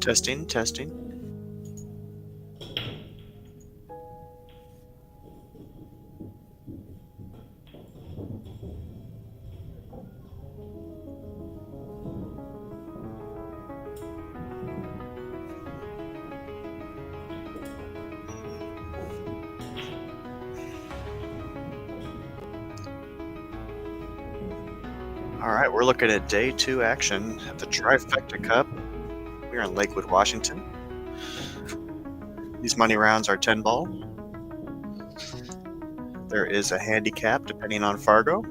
Testing, testing. All right, we're looking at day 2 action at the Trifecta Cup. We're in Lakewood, Washington. These money rounds are 10 ball. There is a handicap depending on Fargo.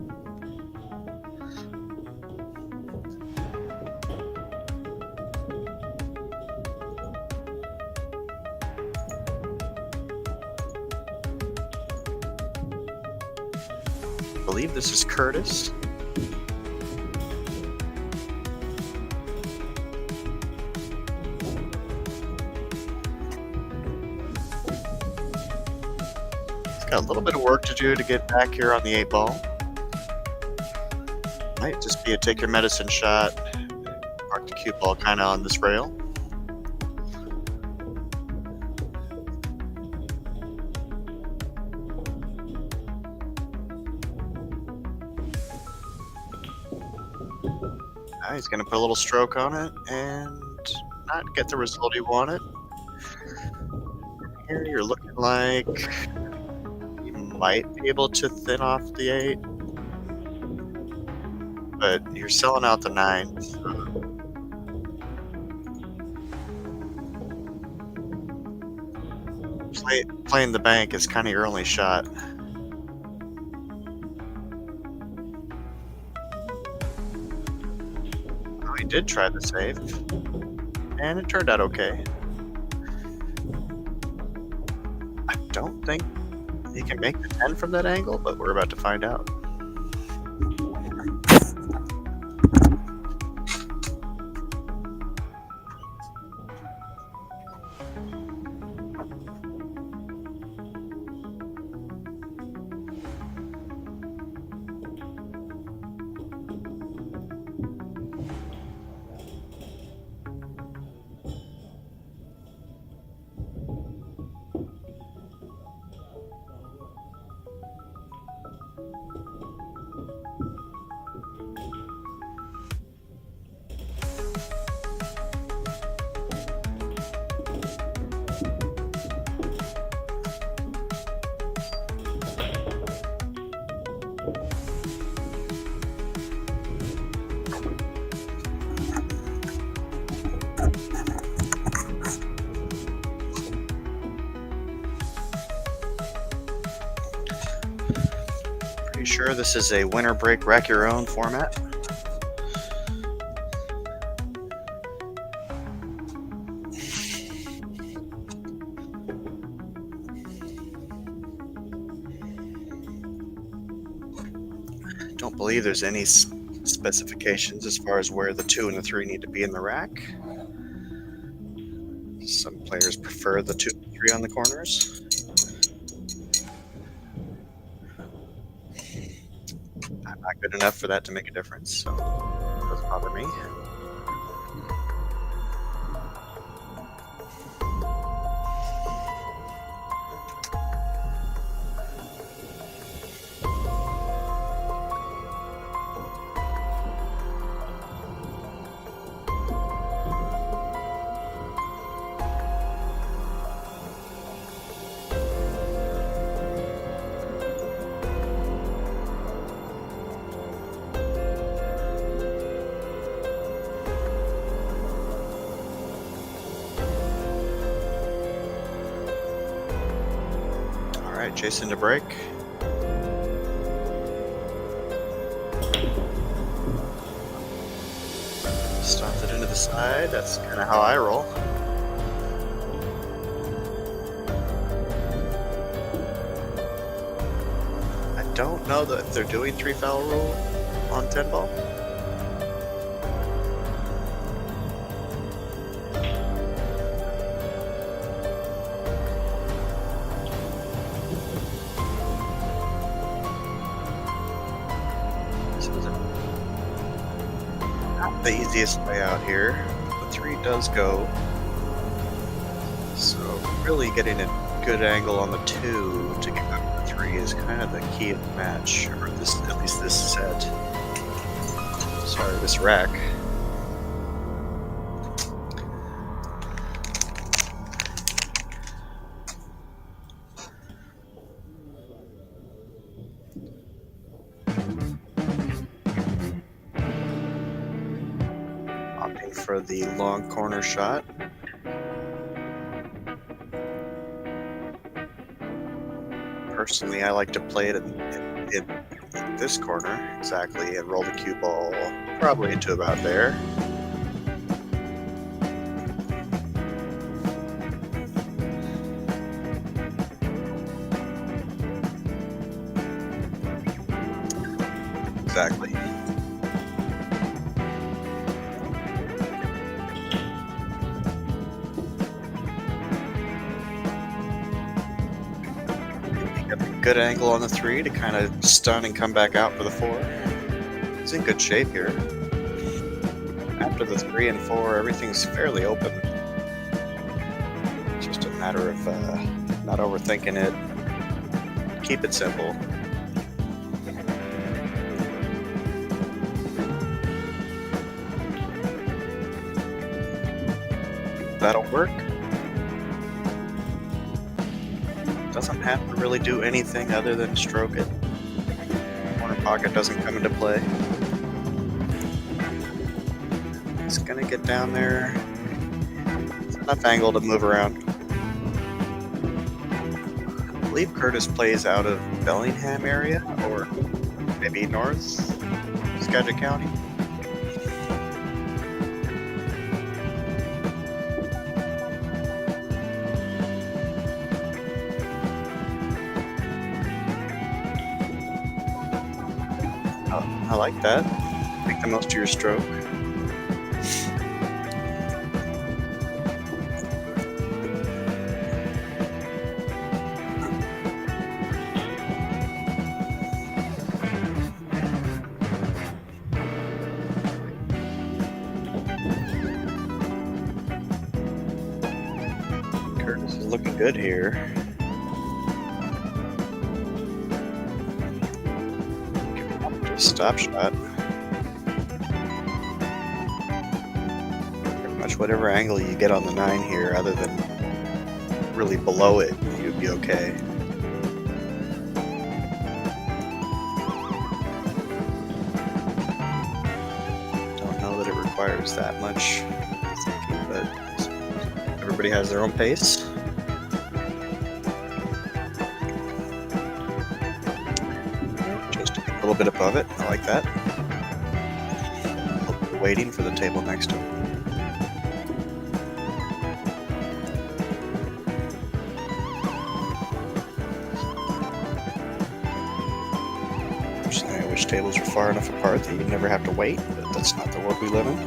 I believe this is Curtis. Got a little bit of work to do to get back here on the 8 ball. Might just be a take your medicine shot. Mark the cue ball kind of on this rail. Now he's going to put a little stroke on it and not get the result he wanted. Here you're looking like might be able to thin off the 8, but you're selling out the 9. Playing the bank is kind of your only shot. Oh, he did try the save, and it turned out okay. I don't think he can make the 10 from that angle, but we're about to find out. Sure, this is a winner break rack your own format. Don't believe there's any specifications as far as where the 2 and the 3 need to be in the rack. Some players prefer the 2 and 3 on the corners. I'm not good enough for that to make a difference, so it doesn't bother me. Alright, Jason to break. Stomped it into the side. That's kind of how I roll. I don't know that if they're doing 3 foul rule on 10 ball. Not the easiest way out here. The 3 does go. So really getting a good angle on the 2 to get up to the 3 is kind of the key of the match, or this, at least this set. Sorry, this rack. Opting for the long corner shot. Personally, I like to play it in this corner exactly and roll the cue ball probably into about there. Exactly. You got a good angle on the 3 to kind of stun and come back out for the 4. He's in good shape here. After the 3 and 4, everything's fairly open. It's just a matter of not overthinking it. Keep it simple. That'll work. Doesn't have to really do anything other than stroke it. Corner pocket doesn't come into play. It's gonna get down there. It's enough angle to move around. I believe Curtis plays out of Bellingham area, or maybe North Skagit County. I like that. Make the most of your stroke. Curtis is looking good here. Stop shot. Pretty much whatever angle you get on the 9 here, other than really below it, you'd be okay. Don't know that it requires that much thinking, but everybody has their own pace. A little bit above it. I like that. Waiting for the table next to him. I wish tables were far enough apart that you'd never have to wait, but that's not the world we live in.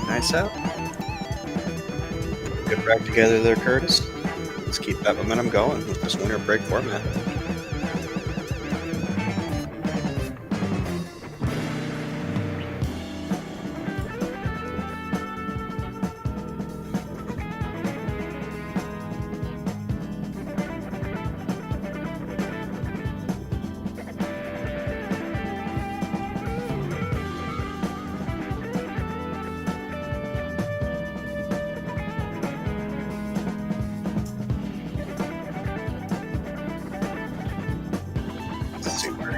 Nice out. Good rack together there, Curtis. Let's keep that momentum going with this winner break format.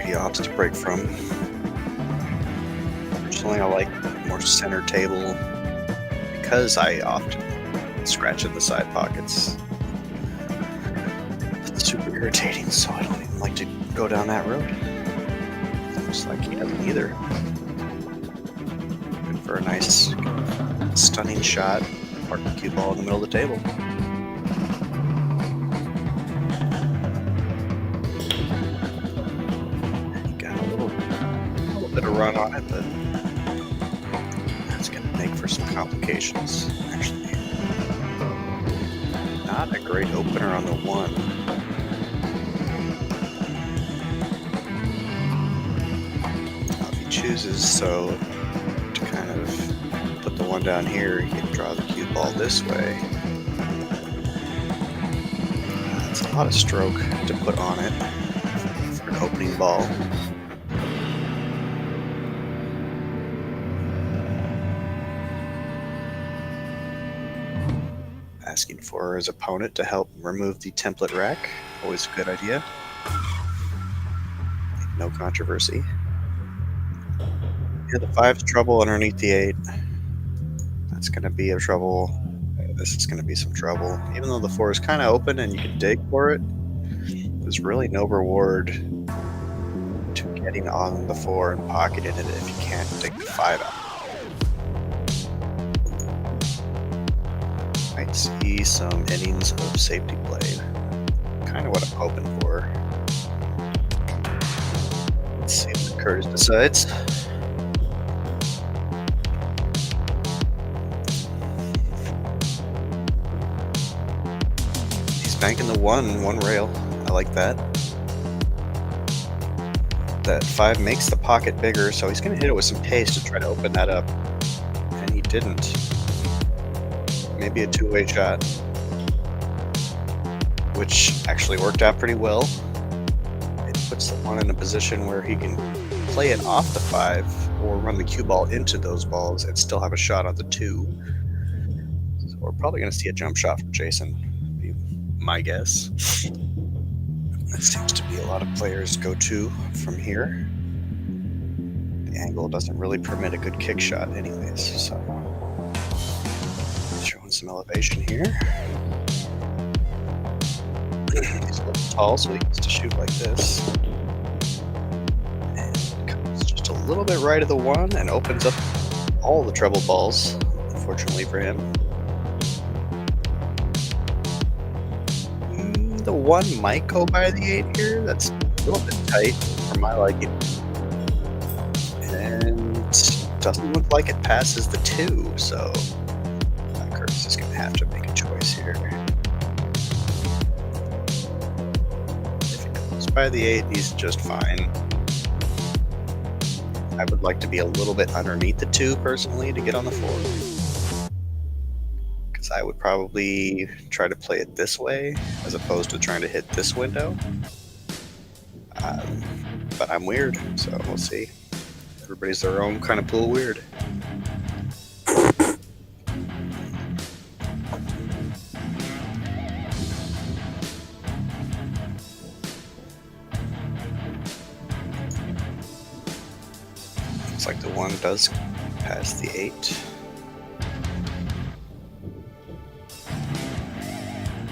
He opts to break from. Personally, I like more center table because I often scratch in the side pockets. It's super irritating, so I don't even like to go down that road. Looks like he doesn't either. Looking for a nice, stunning shot, park the cue ball in the middle of the table. run on it, but that's going to make for some complications. Actually, not a great opener on the 1. If he chooses to kind of put the 1 down here, he can draw the cue ball this way. That's a lot of stroke to put on it for an opening ball. Asking for his opponent to help remove the template rack. Always a good idea. No controversy. Yeah, the 5's trouble underneath the 8. That's going to be a trouble. This is going to be some trouble. Even though the 4 is kind of open and you can dig for it, there's really no reward to getting on the 4 and pocketing it if you can't dig the 5 out. Might see some innings of safety play. Kind of what I'm hoping for. Let's see what Curtis decides. He's banking the 1 rail. I like that. That 5 makes the pocket bigger, so he's going to hit it with some pace to try to open that up. And he didn't. Maybe a 2-way shot, which actually worked out pretty well. It puts the 1 in a position where he can play it off the 5 or run the cue ball into those balls and still have a shot on the 2. So we're probably going to see a jump shot from Jason, would be my guess. That seems to be a lot of players' go-to from here. The angle doesn't really permit a good kick shot anyways, so showing some elevation here. He's a little tall, so he gets to shoot like this. And comes just a little bit right of the 1 and opens up all the treble balls, unfortunately for him. The 1 might go by the 8 here. That's a little bit tight for my liking. And doesn't look like it passes the 2, so Curtis is going to have to make a choice here. If he goes by the 8, he's just fine. I would like to be a little bit underneath the 2 personally to get on the 4. Because I would probably try to play it this way as opposed to trying to hit this window. But I'm weird, so we'll see. Everybody's their own kind of pool weird. Looks like the 1 does pass the 8.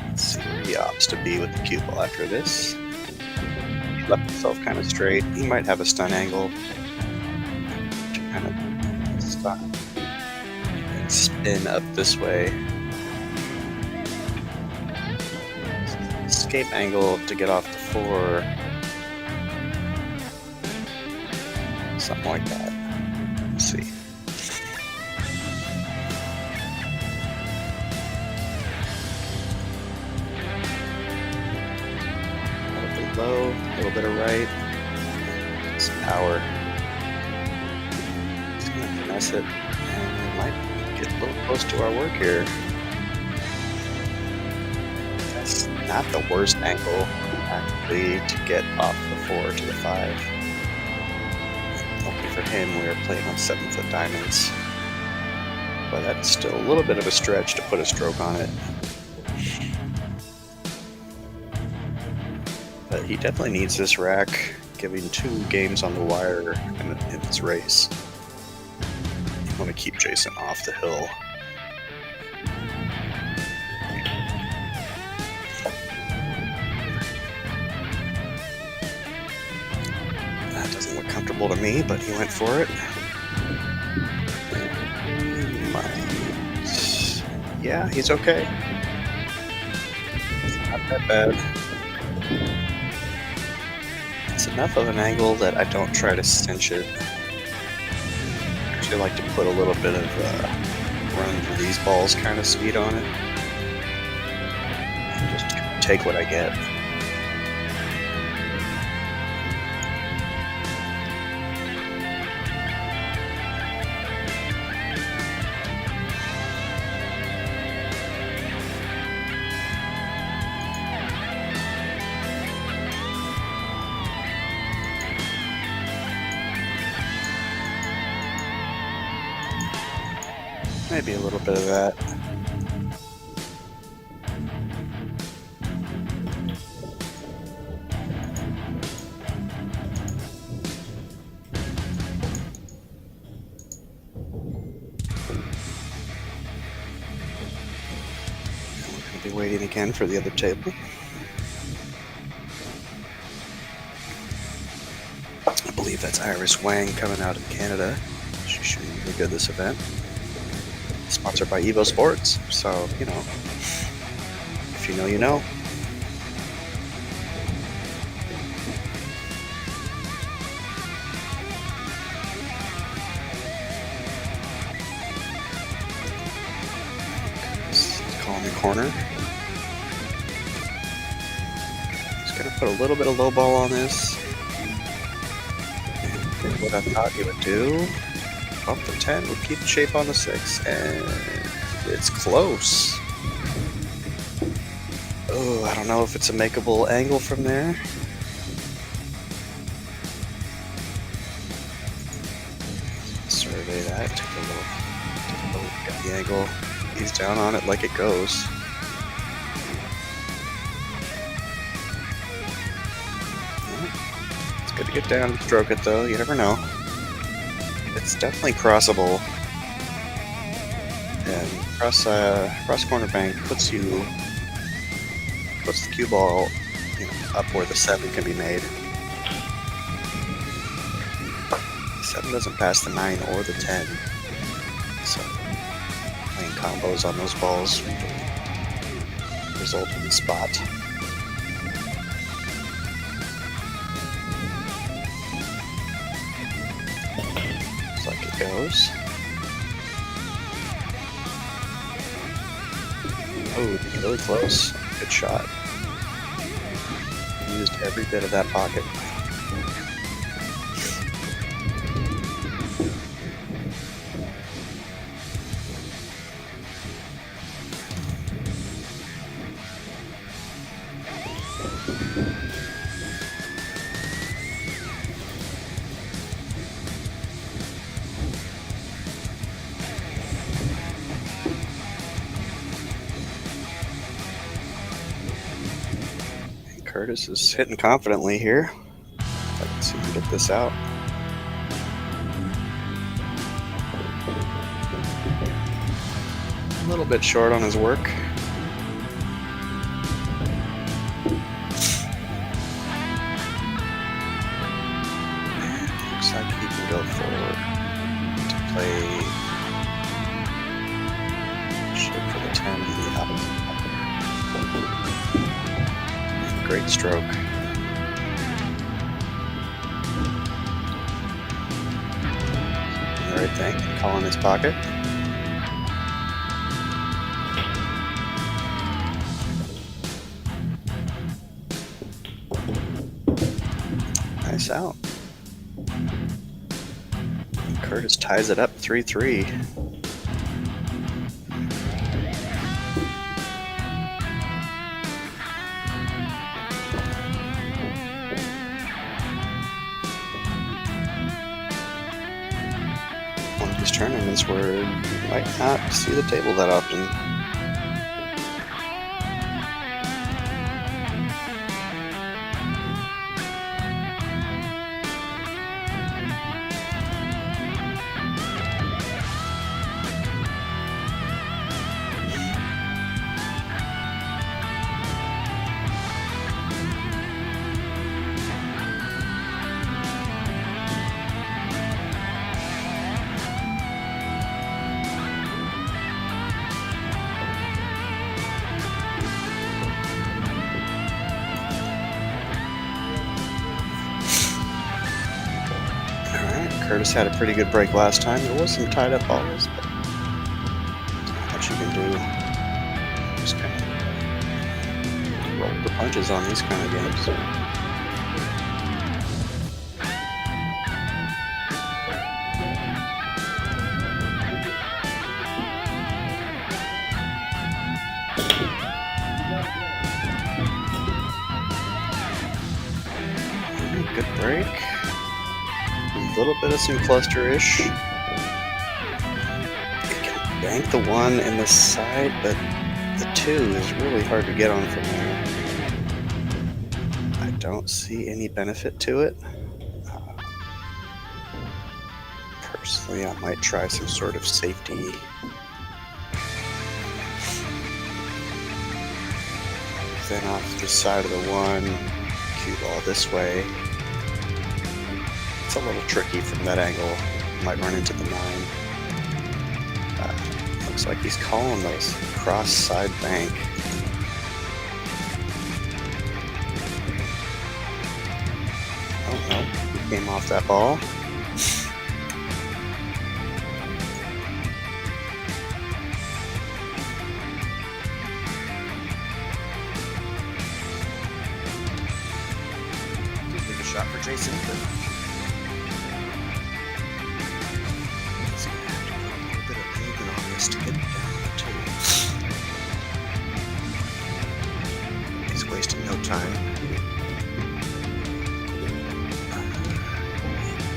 Let's see where he opts to be with the cue ball after this. He left himself kind of straight. He might have a stun angle to kind of stun and spin up this way. Escape angle to get off the 4. Something like that. Let's see. A little bit low, a little bit of right. Some power. Just gonna finesse it, and we might get a little close to our work here. That's not the worst angle, actually, to get off the 4 to the 5. Lucky for him, we were playing on 7-foot diamonds. But that's still a little bit of a stretch to put a stroke on it. But he definitely needs this rack, giving 2 games on the wire in this race. You want to keep Jason off the hill. That doesn't look comfortable to me, but he went for it. Yeah, he's okay. It's not that bad. It's enough of an angle that I don't try to cinch it. actually like to put a little bit of run through these balls kind of speed on it. And just take what I get. Maybe a little bit of that. We're going to be waiting again for the other table. I believe that's Iris Wang coming out of Canada. She's shooting really good this event. Sponsored by EvoSports, so, you know, if you know, you know. Call me corner. Just gonna put a little bit of low ball on this. And what I thought he would do. Bump the 10, we'll keep the shape on the 6, and it's close. Oh, I don't know if it's a makeable angle from there. Survey that, take a look at the angle. He's down on it like it goes. It's good to get down and stroke it though, you never know. It's definitely crossable, and cross corner bank puts the cue ball, you know, up where the 7 can be made. The 7 doesn't pass the 9 or the 10, so playing combos on those balls result in the spot. Like it goes. Oh, really close. Good shot. Used every bit of that pocket. Curtis is hitting confidently here. Let's see if we can get this out. A little bit short on his work. And looks like he can go forward to play shape for the 10 and the opposite. Great stroke. The right thing, call in his pocket. Nice out. And Curtis ties it up 3-3. These tournaments where you might not see the table that often. Curtis had a pretty good break last time. There was some tied up balls, but not much you can do. Just kind of roll the punches on these kind of games. Good break. A little bit of some cluster-ish. You can bank the 1 in the side, but the 2 is really hard to get on from there. I don't see any benefit to it. Personally, I might try some sort of safety. Then off the side of the 1, cue ball this way. It's a little tricky from that angle. Might run into the 9. Looks like he's calling those cross side bank. Oh no, he came off that ball. Give a shot for Jason, but he's gonna have to put a little bit of movement on this to get it down the 2. He's wasting no time.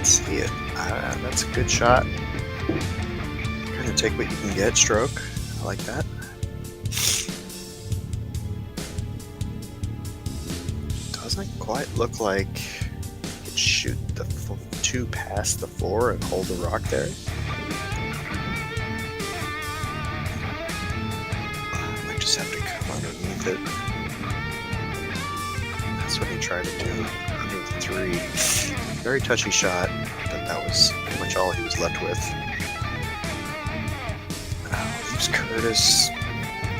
See it. That's a good shot. Kind of take what you can get, stroke. I like that. Doesn't quite look like you could shoot the 2 past the 4 and hold the rock there. I might just have to come underneath it. That's what he tried to do under the 3. Very touchy shot, but that was pretty much all he was left with. Leaves Curtis.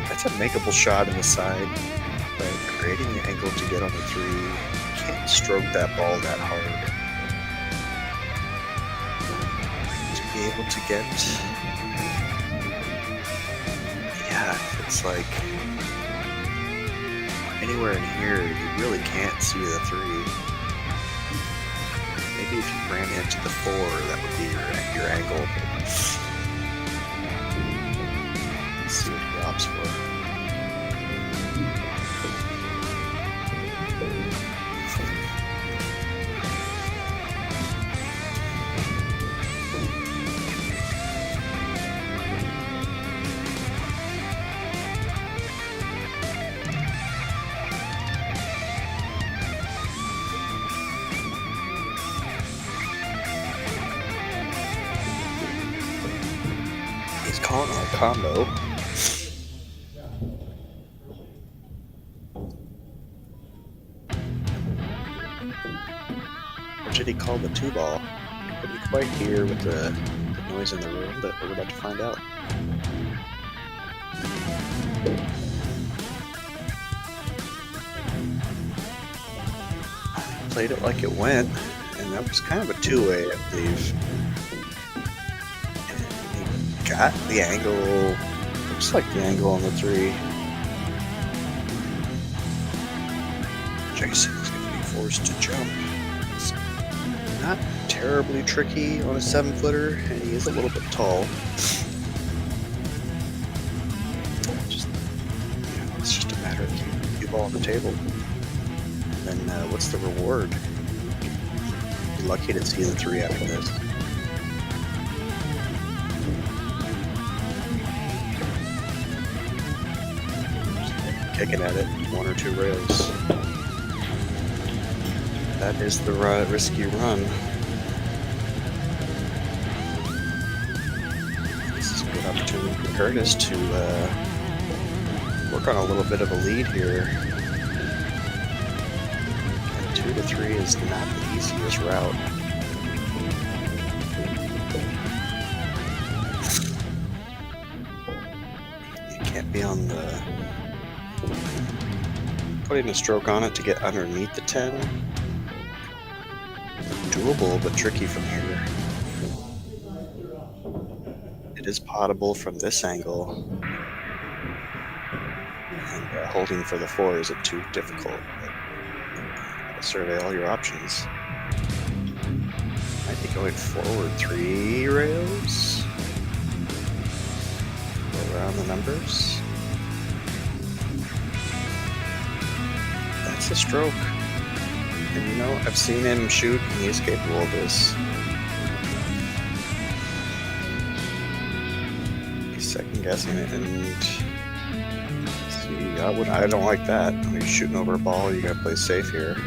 That's a makeable shot in the side, but creating the angle to get on the 3, can't stroke that ball that hard. To be able to get, yeah, it's like anywhere in here, you really can't see the 3. Maybe if you ran into the 4, that would be your angle. Let's see what he opts for. He's calling our combo. Or did he call the 2 ball? Couldn't quite hear with the noise in the room, but we're about to find out. Played it like it went, and that was kind of a 2-way, I believe. Got the angle. Looks like the angle on the 3. Jason is going to be forced to jump. It's not terribly tricky on a 7-footer, and he is a little bit tall. It's just a matter of keeping the cue ball on the table. And then what's the reward? Be lucky to see the 3 after this. Kicking at it, 1 or 2 rails. That is the risky run. This is a good opportunity for Curtis to work on a little bit of a lead here. And 2 to 3 is not the easiest route. You can't be on the putting a stroke on it to get underneath the 10. Doable, but tricky from here. is potable from this angle, and holding for the 4 isn't too difficult. But gotta survey all your options. Might be going forward 3 rails. Go around the numbers. That's a stroke. And you know, I've seen him shoot, and he's capable of this. He's second guessing it, and see, I don't like that. When you're shooting over a ball, you gotta play safe here.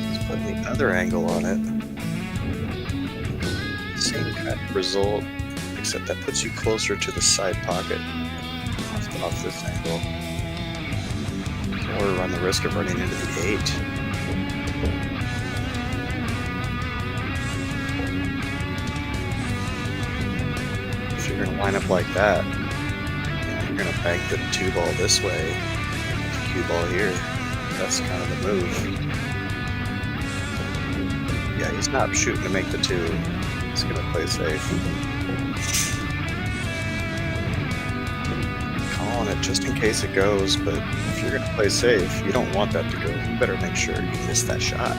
Let's put the other angle on it. Same kind of result, except that puts you closer to the side pocket off this angle. Or run the risk of running into the 8. If you're going to line up like that, you're going to bank the 2 ball this way, the cue ball here. That's kind of the move. Yeah, he's not shooting to make the 2. He's going to play safe. Calling it just in case it goes, but if you're going to play safe, you don't want that to go. You better make sure you miss that shot.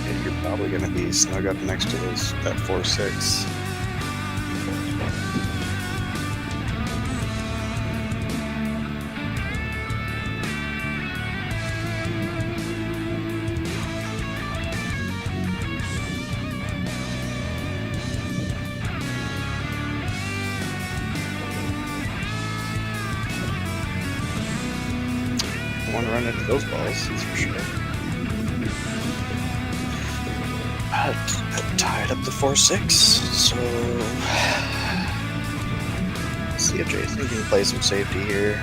And you're probably going to be snug up next to that 4-6. Want to run into those balls, that's for sure. That tied up the 4-6, so see if Jason can play some safety here.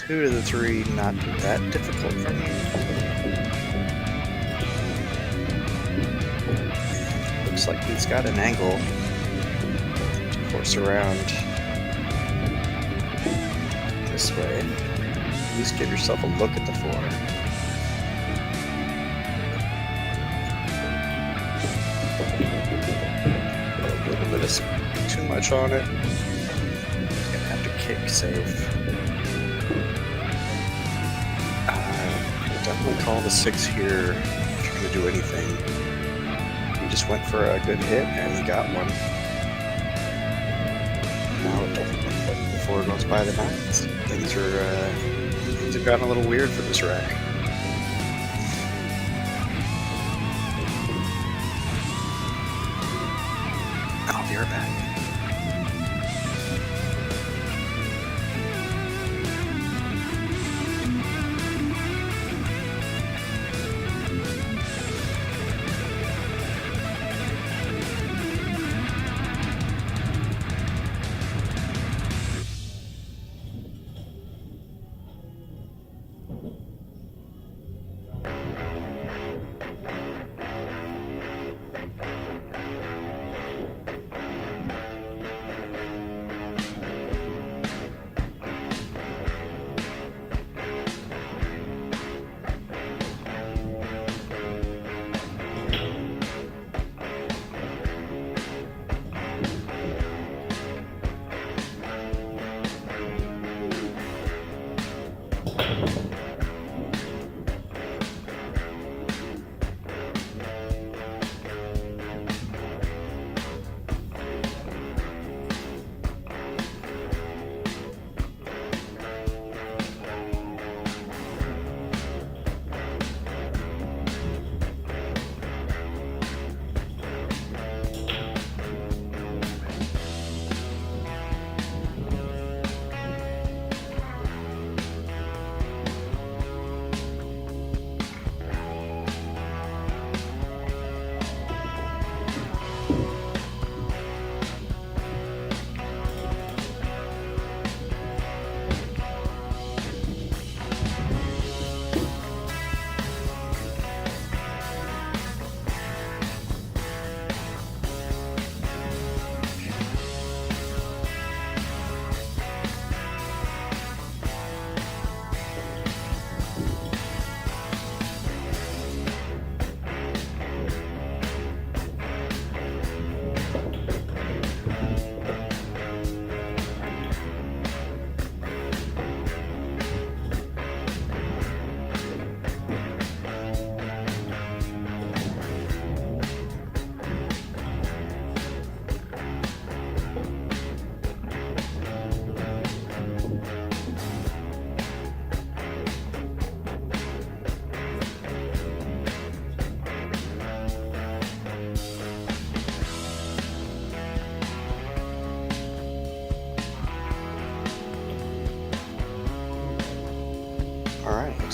2 to the 3, not that difficult for me. Looks like he's got an angle to force around this way. At least give yourself a look at the 4. A little bit of too much on it. Gonna have to kick safe. Definitely call the 6 here if you're gonna do anything. He just went for a good hit and he got one. Now it doesn't look like the 4 goes by the 9s. Things have gotten a little weird for this rack. I'll be right back.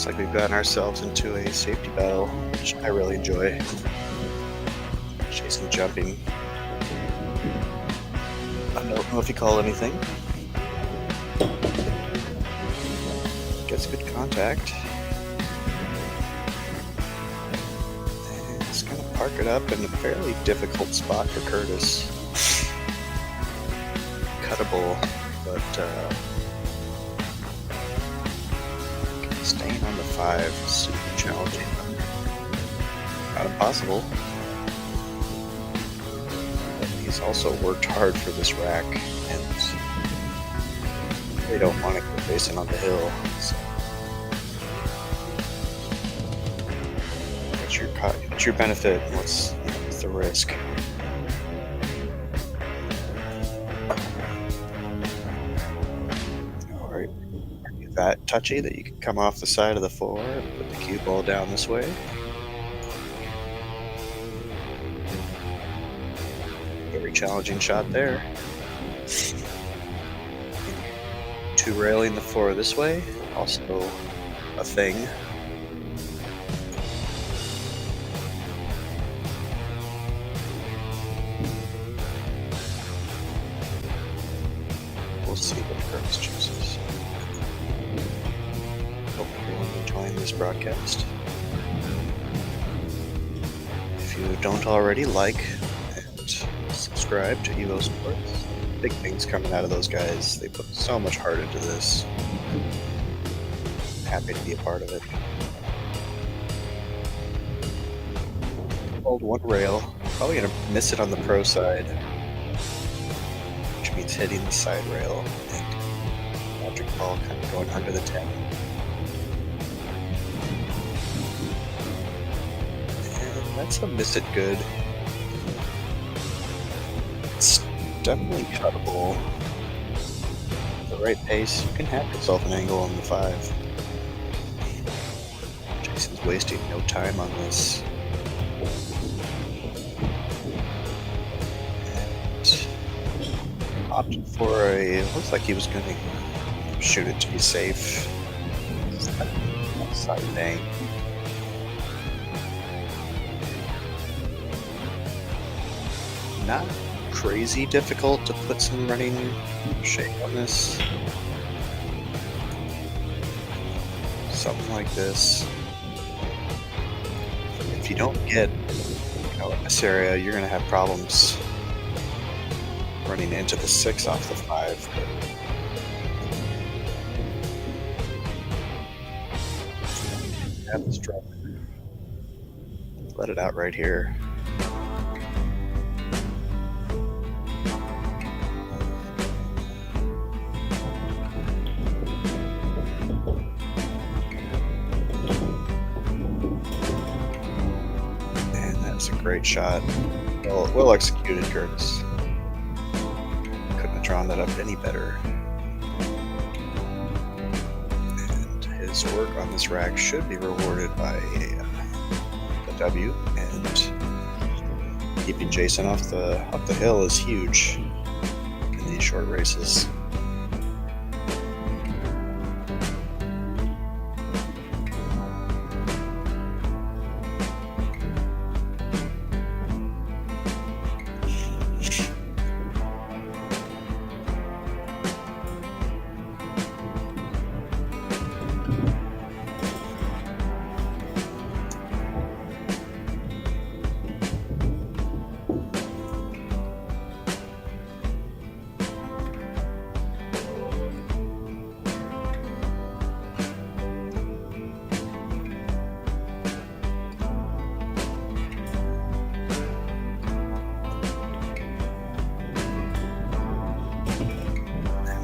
Looks like we've gotten ourselves into a safety battle, which I really enjoy. Chasing, jumping. I don't know if you call anything. Gets good contact. And it's going to park it up in a fairly difficult spot for Curtis. Cuttable, but staying on the 5 is super challenging. Not impossible. But he's also worked hard for this rack, and they don't want to go racing on the hill. So what's your benefit? What's the risk? Alright. Are you that touchy that you can come off the side of the floor and put the cue ball down this way? Very challenging shot there. 2 railing the floor this way, also a thing. We'll see what Curtis chooses. Hope everyone enjoying this broadcast. If you don't already like and subscribe to EvoSports, big things coming out of those guys. They put so much heart into this. Happy to be a part of it. Hold 1 rail. Probably gonna miss it on the pro side, which means hitting the side rail and magic ball kind of going under the 10. And that's a miss it good. It's definitely cuttable. At the right pace, you can have yourself an angle on the 5. Jason's wasting no time on this. And opted for looks like he was going to shoot it to be safe. Side bang. Not crazy difficult to put some running shape on this. Something like this. If you don't get in this area, you're going to have problems running into the 6 off the 5. Have this drop. Let it out right here. Great shot. Well executed, Curtis. Couldn't have drawn that up any better. And his work on this rack should be rewarded by a W. And keeping Jason up the hill is huge in these short races.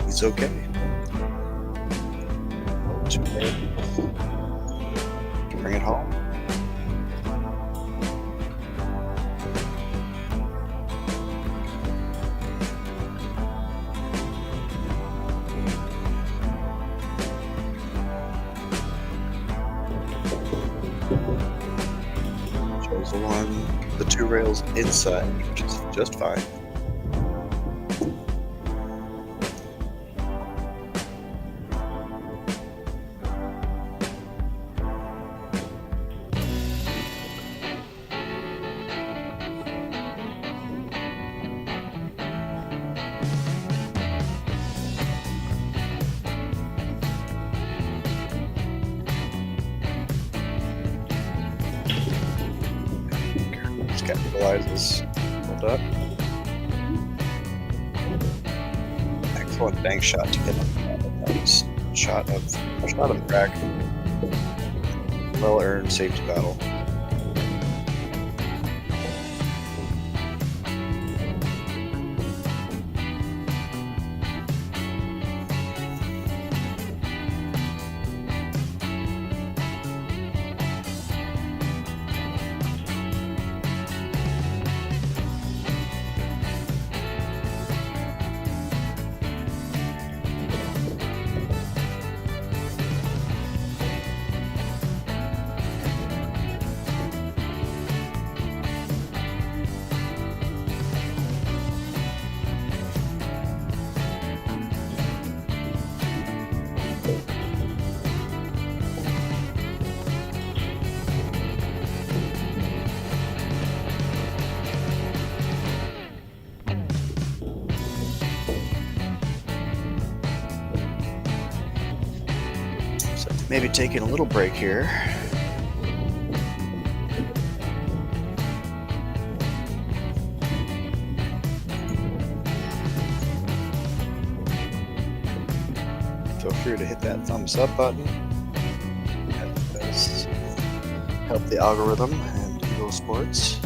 He's okay. Bring it home. Chose the 2 rails inside, which is just fine. capitalizes. Hold up. Excellent bank shot to get him. That was a shot on the track. Well earned safety battle. So maybe taking a little break here. Feel free to hit that thumbs up button. That does help the algorithm and EvoSports.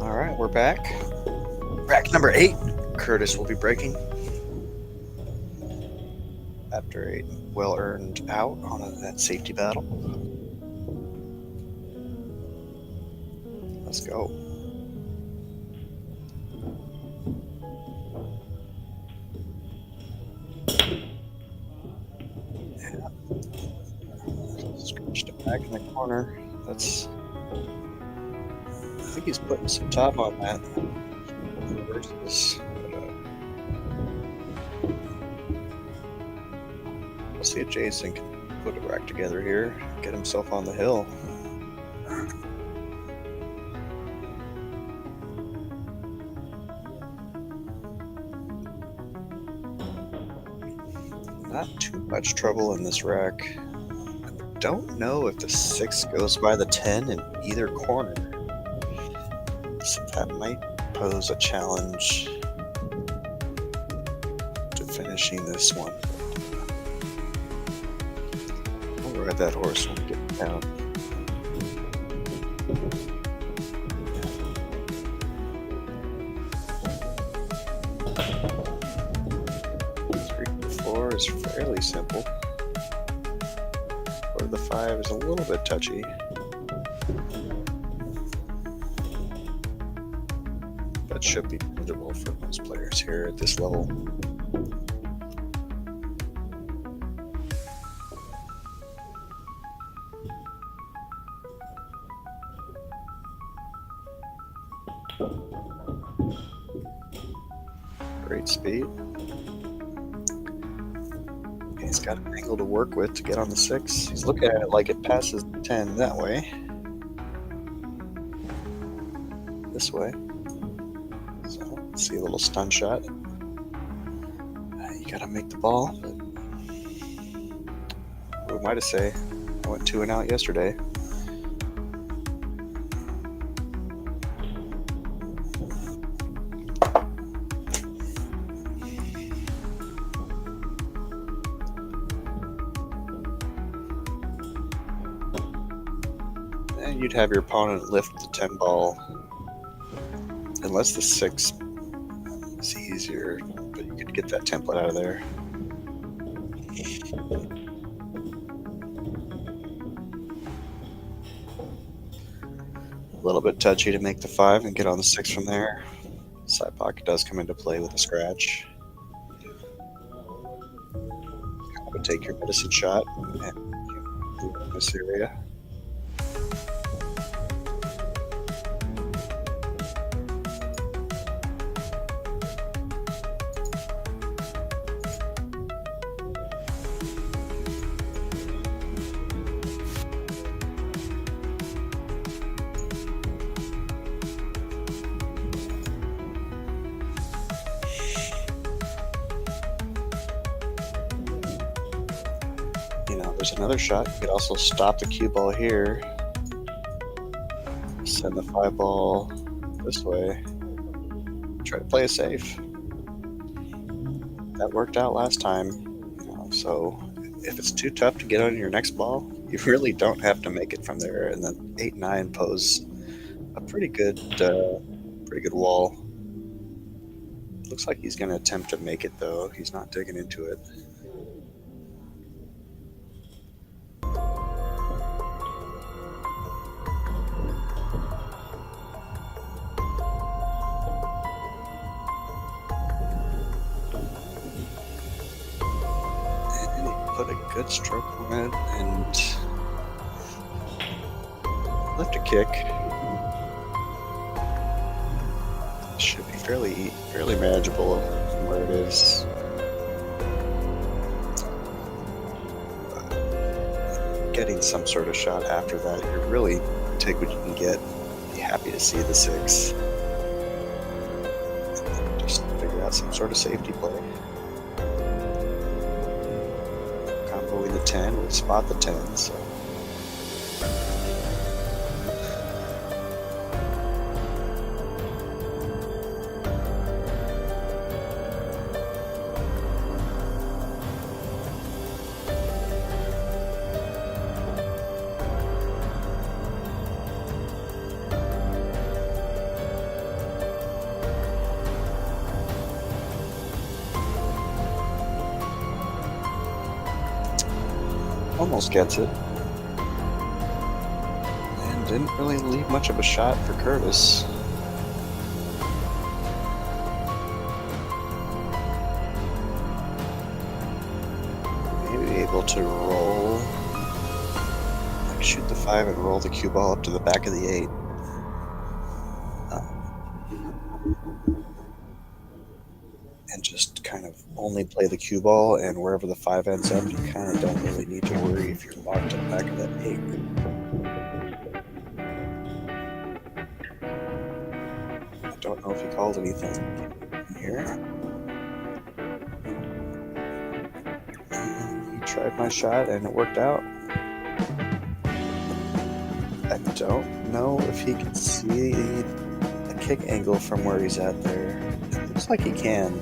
All right, we're back. Rack number 8. Curtis will be breaking after a well-earned out on that safety battle. Let's go. back in the corner. That's. I think he's putting some top on that. Reverse this. Let's see if Jason can put a rack together here, get himself on the hill. Not too much trouble in this rack. I don't know if the 6 goes by the 10 in either corner. So that might pose a challenge to finishing this one. I'll ride that horse when we get down. Is fairly simple, or the 5 is a little bit touchy. That should be manageable for most players here at this level. Great speed. He's got an angle to work with to get on the 6. He's looking at it like it passes the 10 that way. This way. So, let's see a little stun shot. You gotta make the ball. But what am I to say? I went 2 and out yesterday. You'd have your opponent lift the 10 ball, unless the 6 is easier, but you could get that template out of there. A little bit touchy to make the 5 and get on the 6 from there. Side pocket does come into play with a scratch. Kind of take your medicine shot and move in this area. There's another shot. You could also stop the cue ball here. Send the 5 ball this way. Try to play it safe. That worked out last time. So if it's too tough to get on your next ball, you really don't have to make it from there. And then 8-9 pose a pretty good wall. Looks like he's going to attempt to make it though. He's not digging into it. Put a good stroke on it and lift a kick. Should be fairly manageable from where it is. Getting some sort of shot after that, you really take what you can get. Be happy to see the 6. Just figure out some sort of safety play. Comboing the 10 would spot the 10, so. Almost gets it. And didn't really leave much of a shot for Curtis. Maybe able to roll. shoot the 5 and roll the cue ball up to the back of the 8. And just kind of only play the cue ball, and wherever the 5 ends up, you kind of don't really need to worry if you're locked to the back of that 8. I don't know if he called anything here. He tried my shot and it worked out. I don't know if he can see a kick angle from where he's at there. It looks like he can.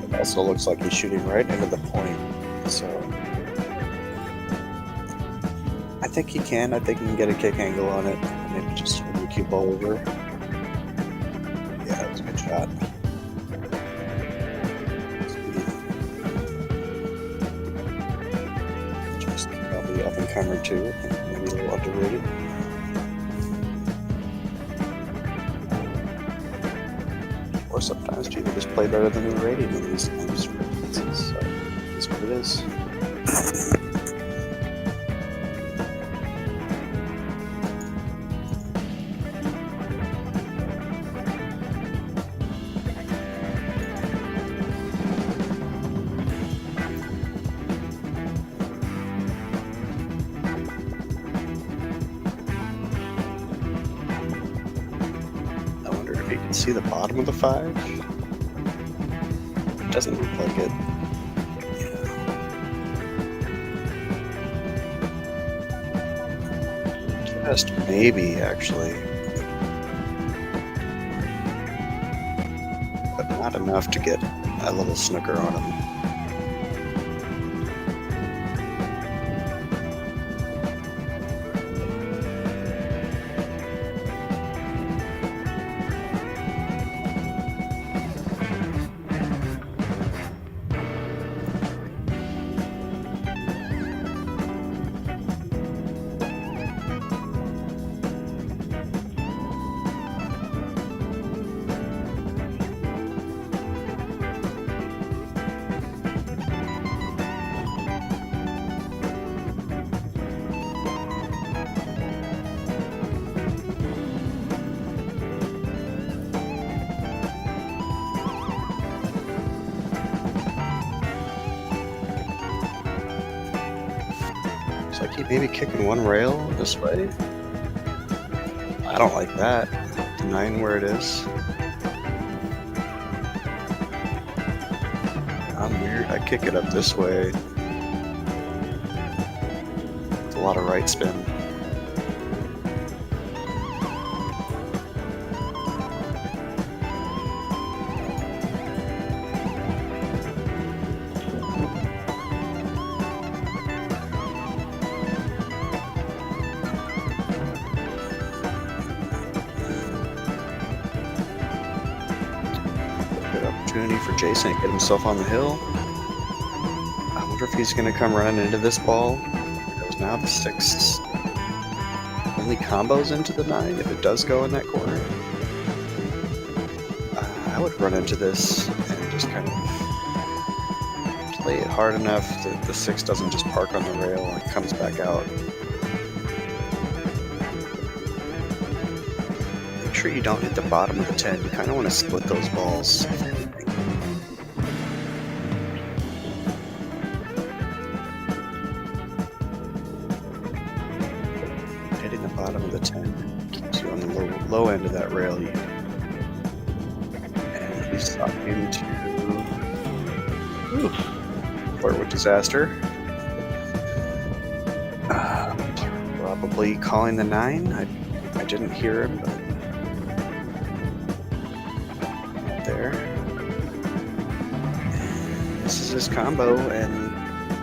It also looks like he's shooting right into the point, so I think he can. I think he can get a kick angle on it. Maybe just swing the cue ball over. Yeah, that was a good shot. Just probably up and comer too, maybe a little underrated. Or sometimes people just play better than the rating in these kinds of instances, so that's what it is. You can see the bottom of the 5. It doesn't look like it. Yeah. Just maybe, actually. But not enough to get a little snooker on him. Looks like he may be kicking one rail this way. I don't like that. The 9 where it is. I'm weird. I kick it up this way. It's a lot of right spin. Opportunity for Jason to get himself on the hill. I wonder if he's going to come running into this ball. Because now the 6 only combos into the 9 if it does go in that corner. I would run into this and just kind of play it hard enough that the 6 doesn't just park on the rail and comes back out. Make sure you don't hit the bottom of the 10. You kind of want to split those balls. Hitting the bottom of the 10 keeps you on the low end of that rail. And he's talking to flirt with disaster. Probably calling the 9. I didn't hear him, but there. And this is his combo, and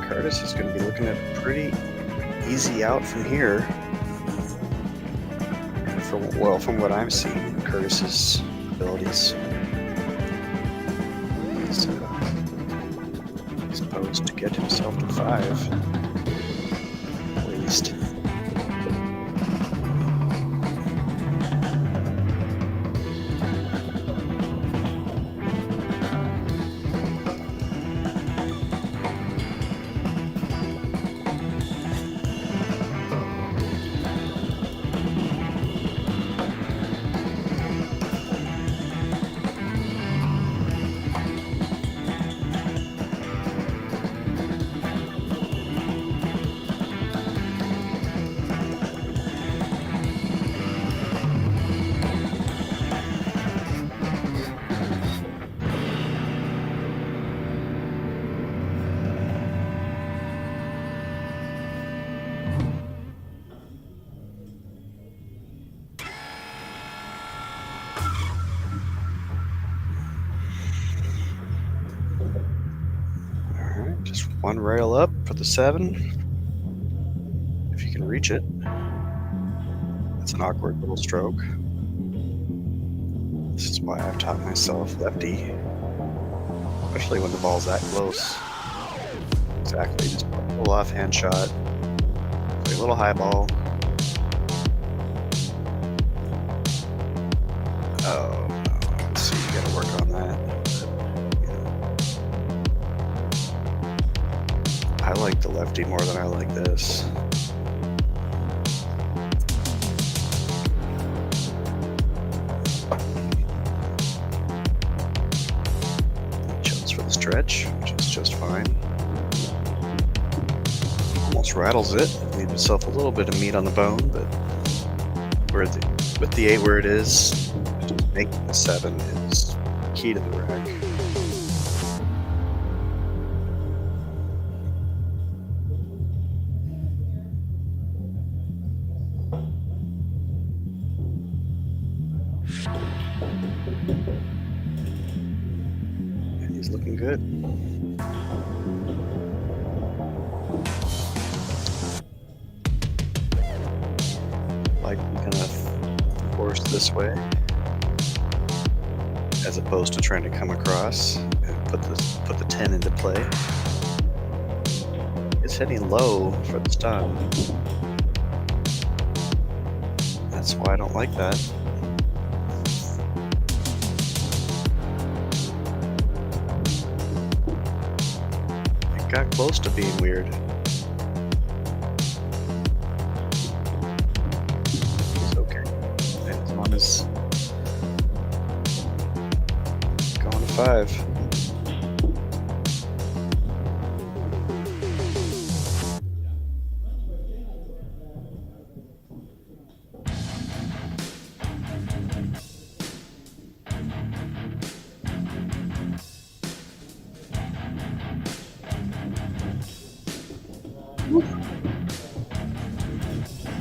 Curtis is going to be looking at a pretty easy out from here. From what I'm seeing, Curtis's abilities. He's supposed to get himself to 5, at least. One rail up for the 7. If you can reach it. That's an awkward little stroke. This is why I've taught myself lefty. Especially when the ball's that close. Exactly, just pull off hand shot. Play a little high ball. Oh no, let's see, you gotta work on that. I like the lefty more than I like this. Jumps for the stretch, which is just fine. Almost rattles it. Leaves himself a little bit of meat on the bone, but with the 8 where it is, making the 7 is key to the rack. And he's looking good. Like kind of force this way, as opposed to trying to come across and put the 10 into play. It's hitting low for the stun. That's why I don't like that. It got close to being weird. It's okay. As long as going to 5.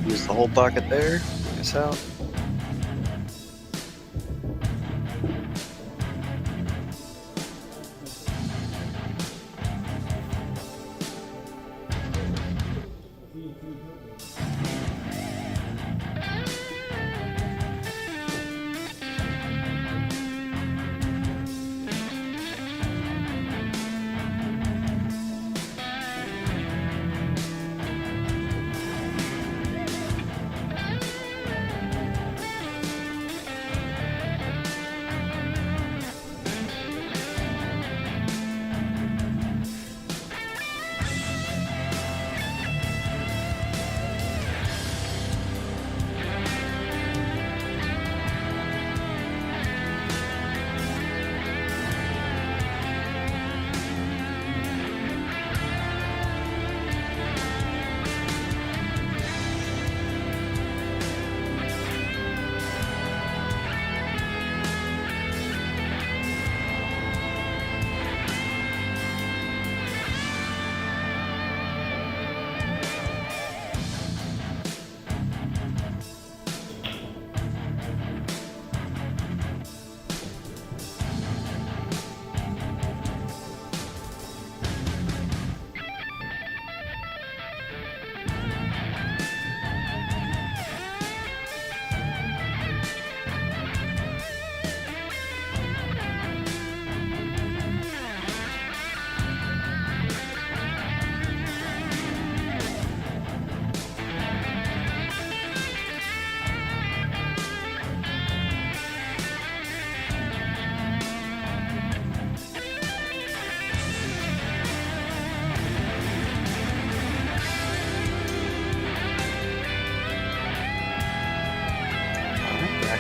Use the whole pocket there. Miss out.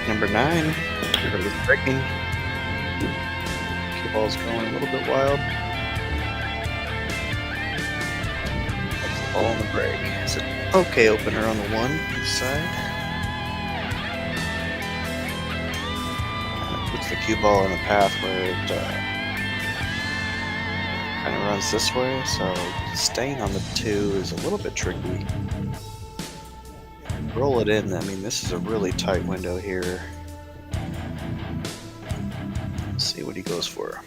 Number 9, it's breaking. Cue ball's going a little bit wild. That's the ball on the break. It's an okay opener on the 1 inside. Puts the cue ball in a path where it kind of runs this way, so staying on the 2 is a little bit tricky. Roll it in. I mean, this is a really tight window here. Let's see what he goes for.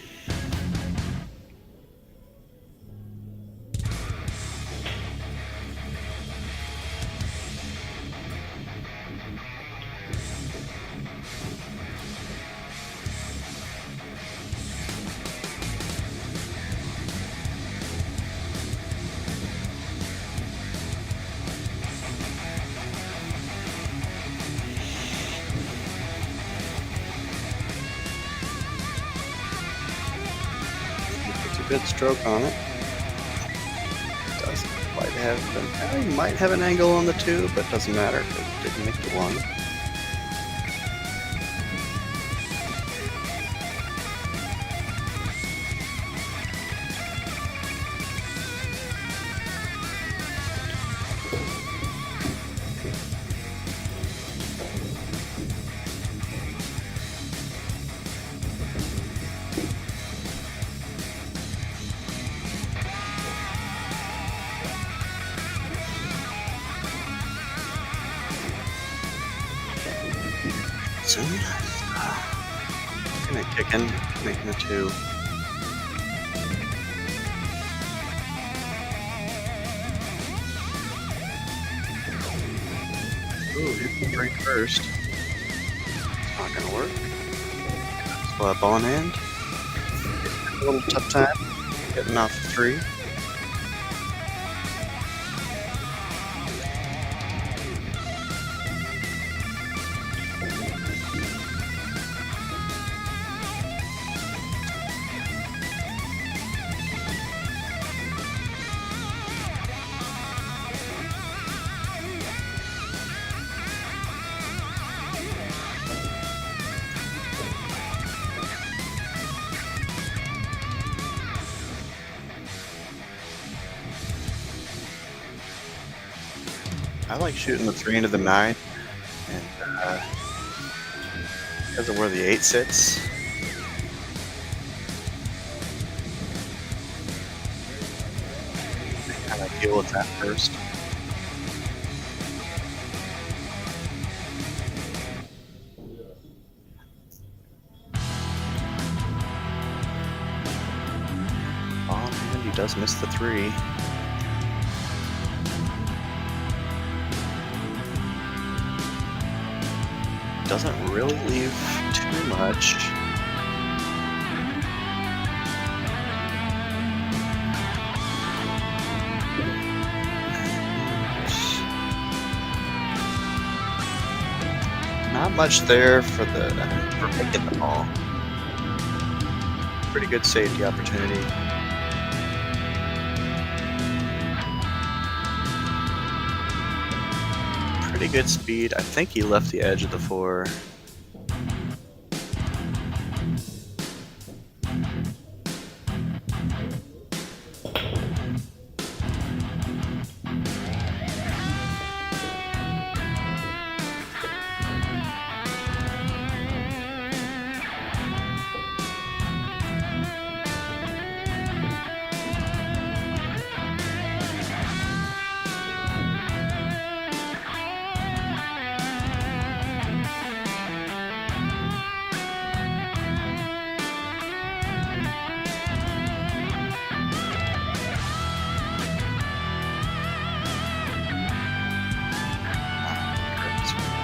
good stroke on it. Doesn't quite have he might have an angle on the 2, but doesn't matter. It didn't make the 1. Soon. Gonna kick in, making a 2. Ooh, hit the 3 first. It's not gonna work. Still have ball in hand. A little tough time getting off the 3. I like shooting the 3 into the 9, and because of where the 8 sits, I kind of deal with that first. Oh, and he does miss the 3. Doesn't really leave too much. Not much there for making the ball. Pretty good safety opportunity. Pretty good speed. I think he left the edge of the 4.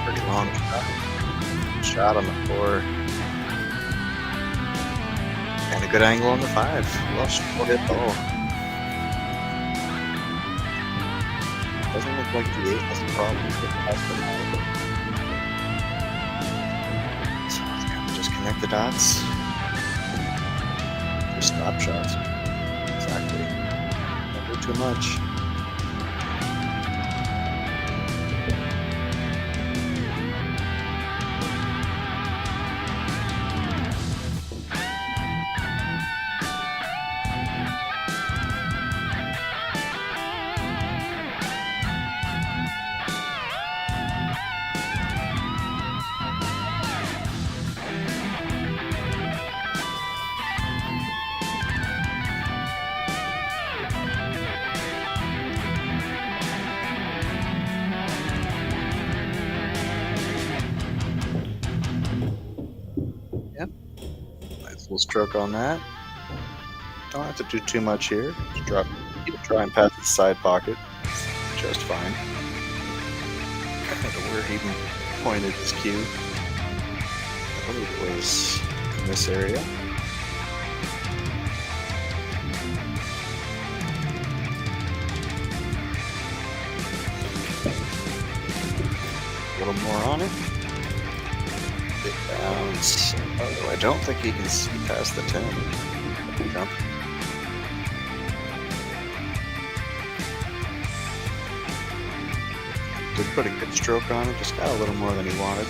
Pretty long shot on the 4. And a good angle on the 5. Well, she'll hit ball. Doesn't look like the 8 has a problem with the 5. So just connect the dots. Just stop shots. Exactly. Don't do too much. Yep. Nice little stroke on that. Don't have to do too much here. Just keep it dry and pass the side pocket. Just fine. I don't know where he even pointed his cue. I believe it was in this area. A little more on it. Big bounce. Although I don't think he can see past the 10. Jump. He put a good stroke on it, just got a little more than he wanted.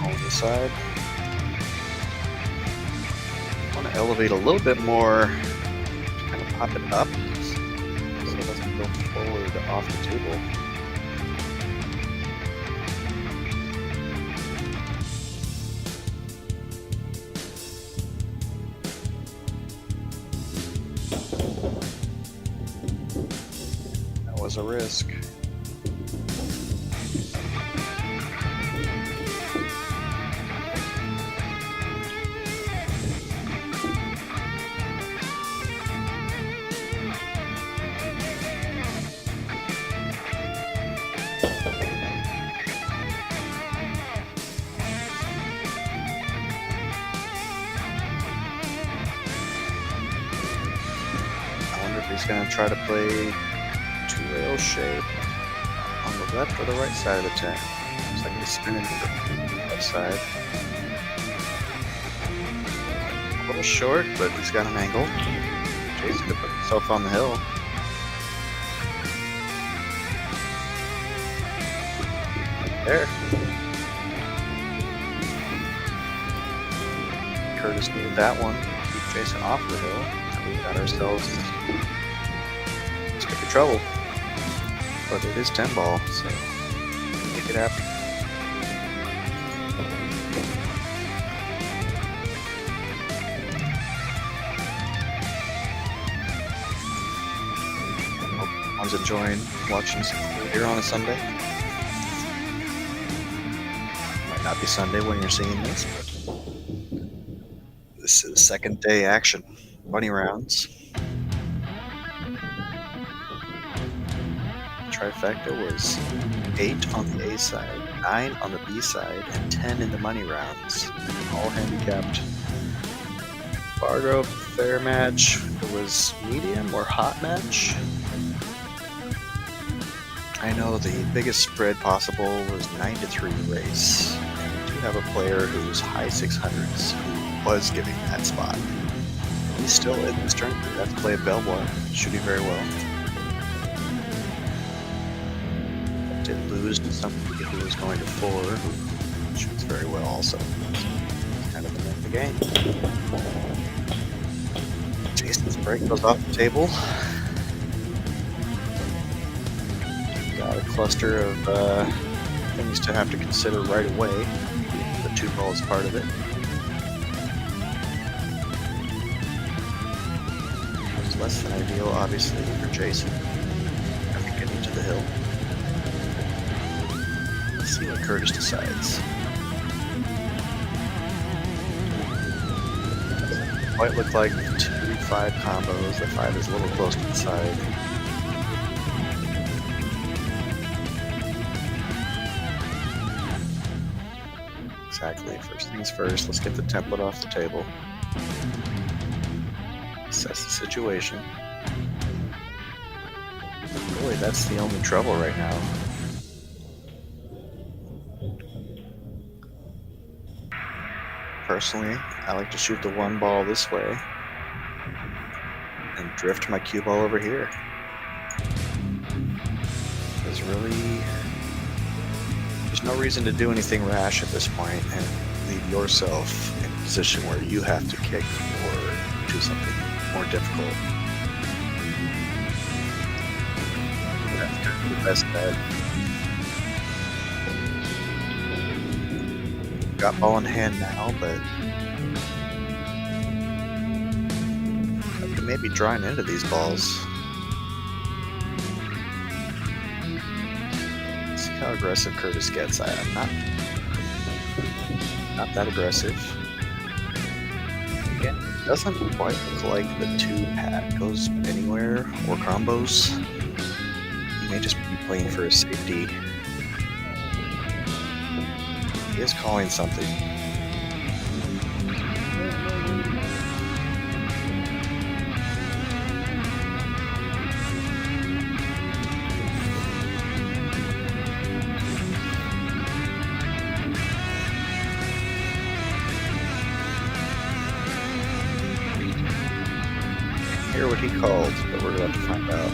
On the side. I want to elevate a little bit more to kind of pop it up so it doesn't go forward off the table. That was a risk. He's going to try to play two-rail shape on the left or the right side of the tent. Looks like he's spinning to the left side. A little short, but he's got an angle. Jason's going to put himself on the hill. There. Curtis needed that one. Keep Jason off the hill. We got ourselves in trouble, but it is 10 ball, so make it happen. Hope everyone's enjoying watching here on a Sunday. Might not be Sunday when you're seeing this, but this is second day action. Bunny rounds. Trifecta was 8 on the A side, 9 on the B side, and 10 in the money rounds. All handicapped. Fargo, fair match. It was medium or hot match. I know the biggest spread possible was 9-3 race. And we do have a player who's high 600s who was giving that spot. He's still in this tournament. He has to play at Belvoir. Should do very well. Did lose to somebody who was going to 4, who shoots very well also. Kind of in the game. Jason's break goes off the table. Got a cluster of things to have to consider right away. The 2 ball is part of it. Less than ideal, obviously, for Jason. After getting to the hill. Let's see what Curtis decides. Doesn't quite look like the 2-5 combos. The 5 is a little close to the side. Exactly. First things first, let's get the template off the table. Assess the situation. Really, that's the only trouble right now. Personally, I like to shoot the 1 ball this way and drift my cue ball over here. There's no reason to do anything rash at this point and leave yourself in a position where you have to kick or do something more difficult. That's kind of the best bet. Got ball in hand now, but I could maybe drawing into these balls. Let's see how aggressive Curtis gets. I'm not that aggressive. Again, it doesn't quite look like the 2 pad goes anywhere or combos. He may just be playing for his safety. He is calling something. hear what he called, but we're about to find out.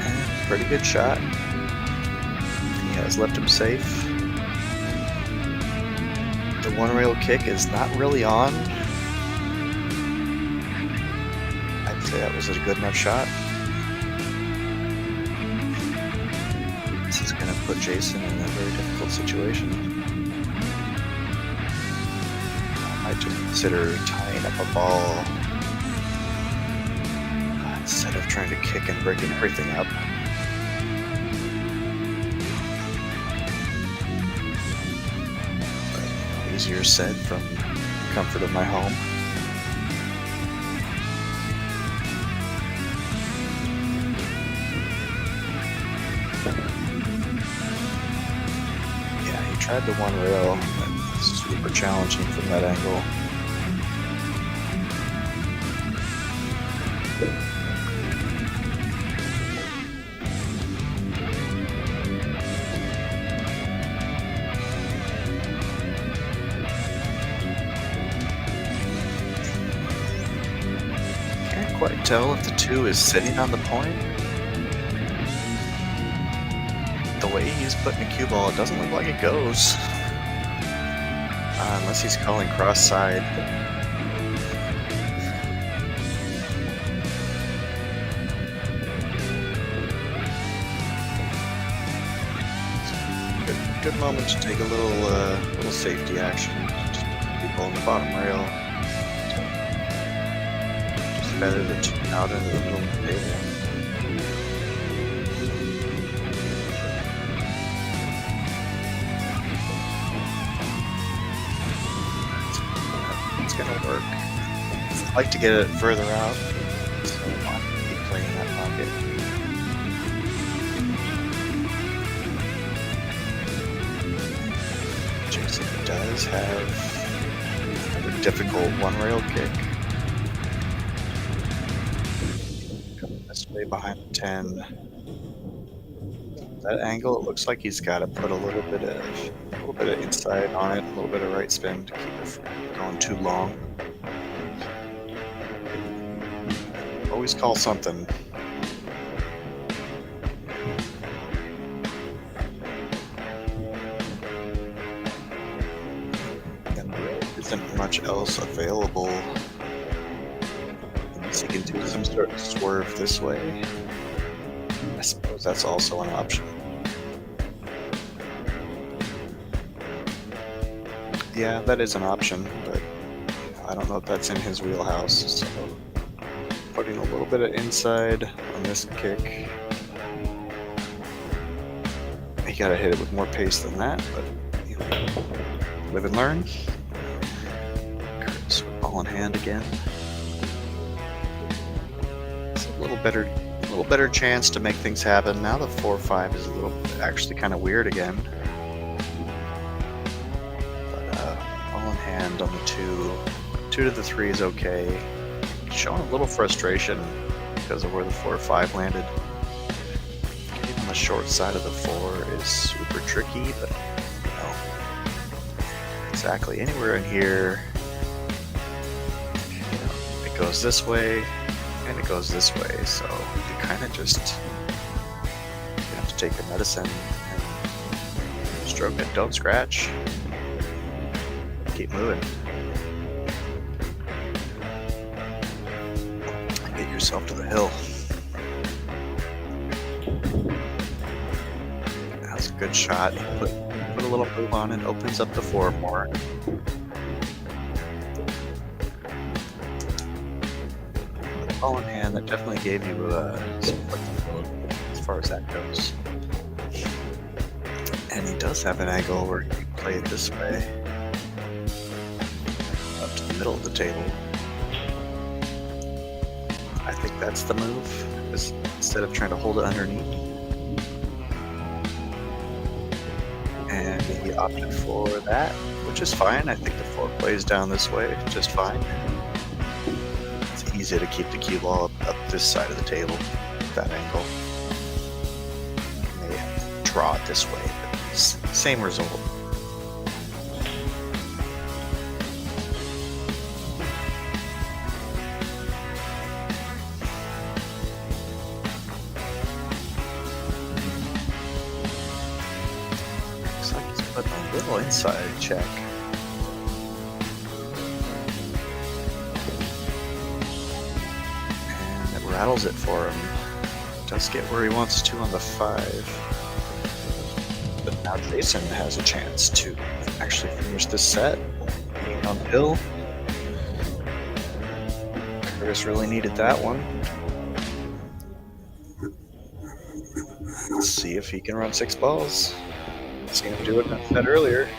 And pretty good shot. He has left him safe. The one rail kick is not really on. I'd say that was a good enough shot. This is going to put Jason in a very difficult situation. I might just consider tying up a ball instead of trying to kick and breaking everything up. Easier said from the comfort of my home. Yeah, he tried the one rail. That's super challenging from that angle. Quite tell if the 2 is sitting on the point. The way he's putting the cue ball, it doesn't look like it goes. Unless he's calling cross side. Good moment to take a little safety action. Just people on the bottom rail. Feather the 2 out into the middle of the table. It's gonna work. I'd like to get it further out, so I want to keep playing that pocket. Jason does have a difficult one rail kick. Way behind the 10. That angle, it looks like he's got to put a little bit of inside on it, a little bit of right spin to keep it from going too long. Always call something. And there isn't much else available. He can do some sort of swerve this way. I suppose that's also an option. Yeah, that is an option, but I don't know if that's in his wheelhouse. So putting a little bit of inside on this kick. You gotta hit it with more pace than that, but you know, live and learn. Curtis with ball in hand again. A little better chance to make things happen. Now the 4-5 is actually kind of weird again. But ball in hand on the 2 to the 3 is okay. Showing a little frustration because of where the 4-5 landed. Getting on the short side of the 4 is super tricky, but you know, exactly anywhere in here, you know, it goes this way. And it goes this way, so you kind of just have to take your medicine and stroke it. Don't scratch. Keep moving. Get yourself to the hill. That's a good shot. Put a little move on it, opens up the 4 more. Ball in hand, that definitely gave you some flexibility as far as that goes. And he does have an angle where you can play it this way, up to the middle of the table. I think that's the move, instead of trying to hold it underneath. And he opted for that, which is fine. I think the 4 plays down this way just fine. Easy to keep the cue ball up this side of the table, that angle. Maybe have to draw it this way, but same result. Little inside check. And it rattles it for him. Does get where he wants to on the 5. But now Jason has a chance to actually finish this set. Being on the hill. Curtis really needed that one. Let's see if he can run 6 balls. Seen him do it in that set earlier.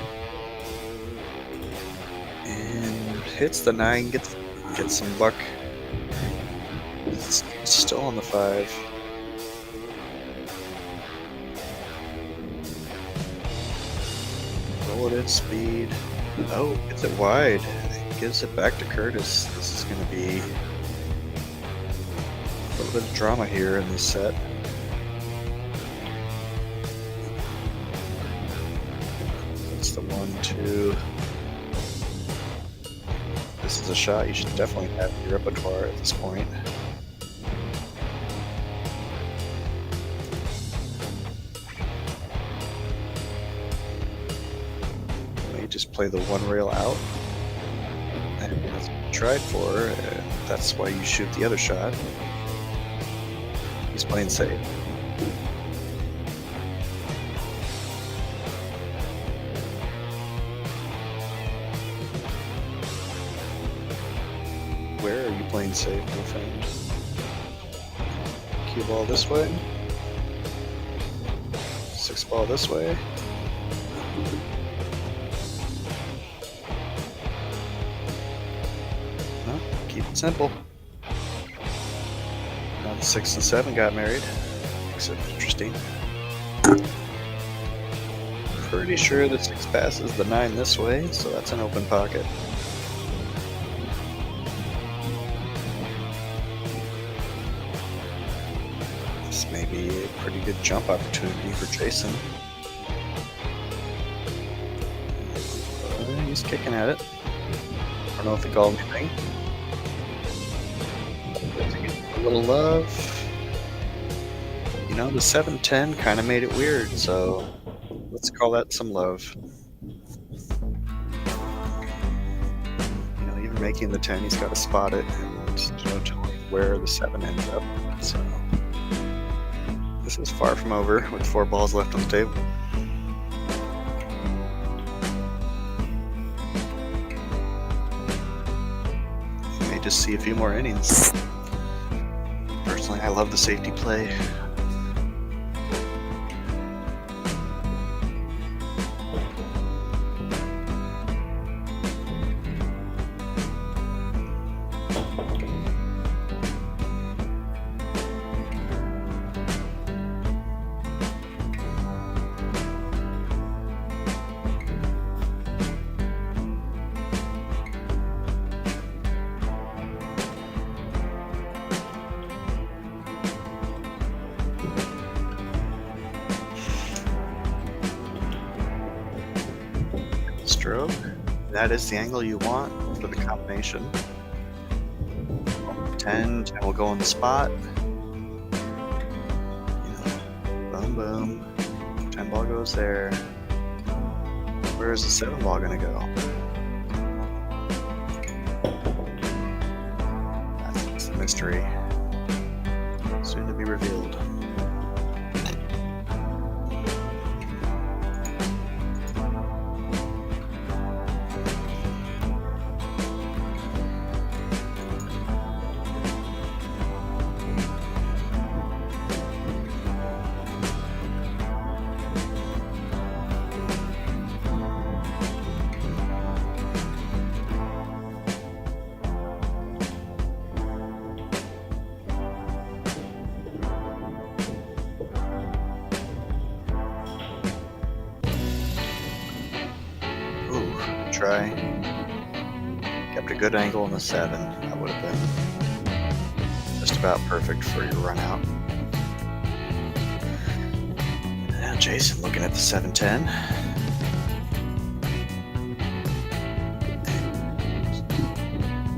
And hits the 9, gets some luck. It's still on the 5. Roll it in speed. Oh, gets it wide. Gives it back to Curtis. This is going to be a little bit of drama here in this set. That's the 1-2. This is a shot you should definitely have in your repertoire at this point. You just play the 1 rail out. And that's what you tried for, and that's why you shoot the other shot. He's playing safe. Where are you playing safe, my friend? Cue ball this way. 6 ball this way. No, keep it simple. Now the 6 and 7 got married. Makes it interesting. Pretty sure the 6 passes the 9 this way, so that's an open pocket. This may be a pretty good jump opportunity for Jason. He's kicking at it. I don't know if he called anything. A little love. You know, the 7-10 kind of made it weird, so let's call that some love. You know, even making the 10, he's got to spot it and tell me where the 7 ends up. So this is far from over with 4 balls left on the table. May just see a few more innings. Personally, I love the safety play. Stroke. That is the angle you want for the combination. 10 will go on the spot. Boom, boom. 10 ball goes there. Where is the 7 ball gonna go? That's the mystery. Soon to be revealed. Try. Kept a good angle on the 7. That would have been just about perfect for your run out. Now Jason looking at the 7-10.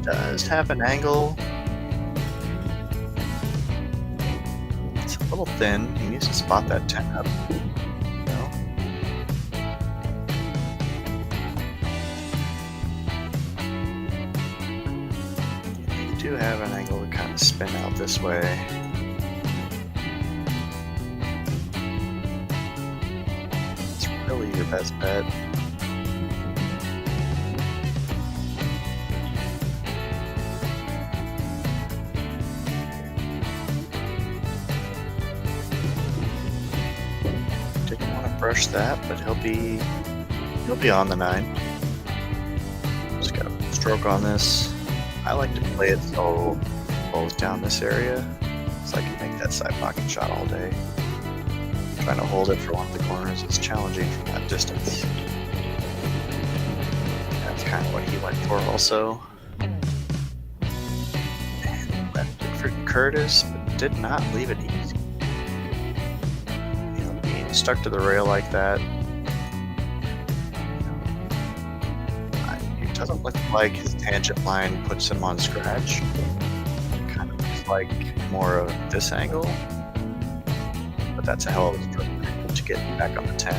Does have an angle. It's a little thin. He needs to spot that 10 up. do have an angle to kind of spin out this way. It's really your best bet. Didn't want to brush that, but he'll be on the 9. Just got a stroke on this. I like to play it so both down this area, so I can make that side pocket shot all day. Trying to hold it for one of the corners is challenging from that distance. That's kind of what he went for also. And left it for Curtis, but did not leave it easy. You know, being stuck to the rail like that, it doesn't look like his tangent line puts him on scratch. It kind of looks like more of this angle, but that's a hell of a stroke to get back on the 10.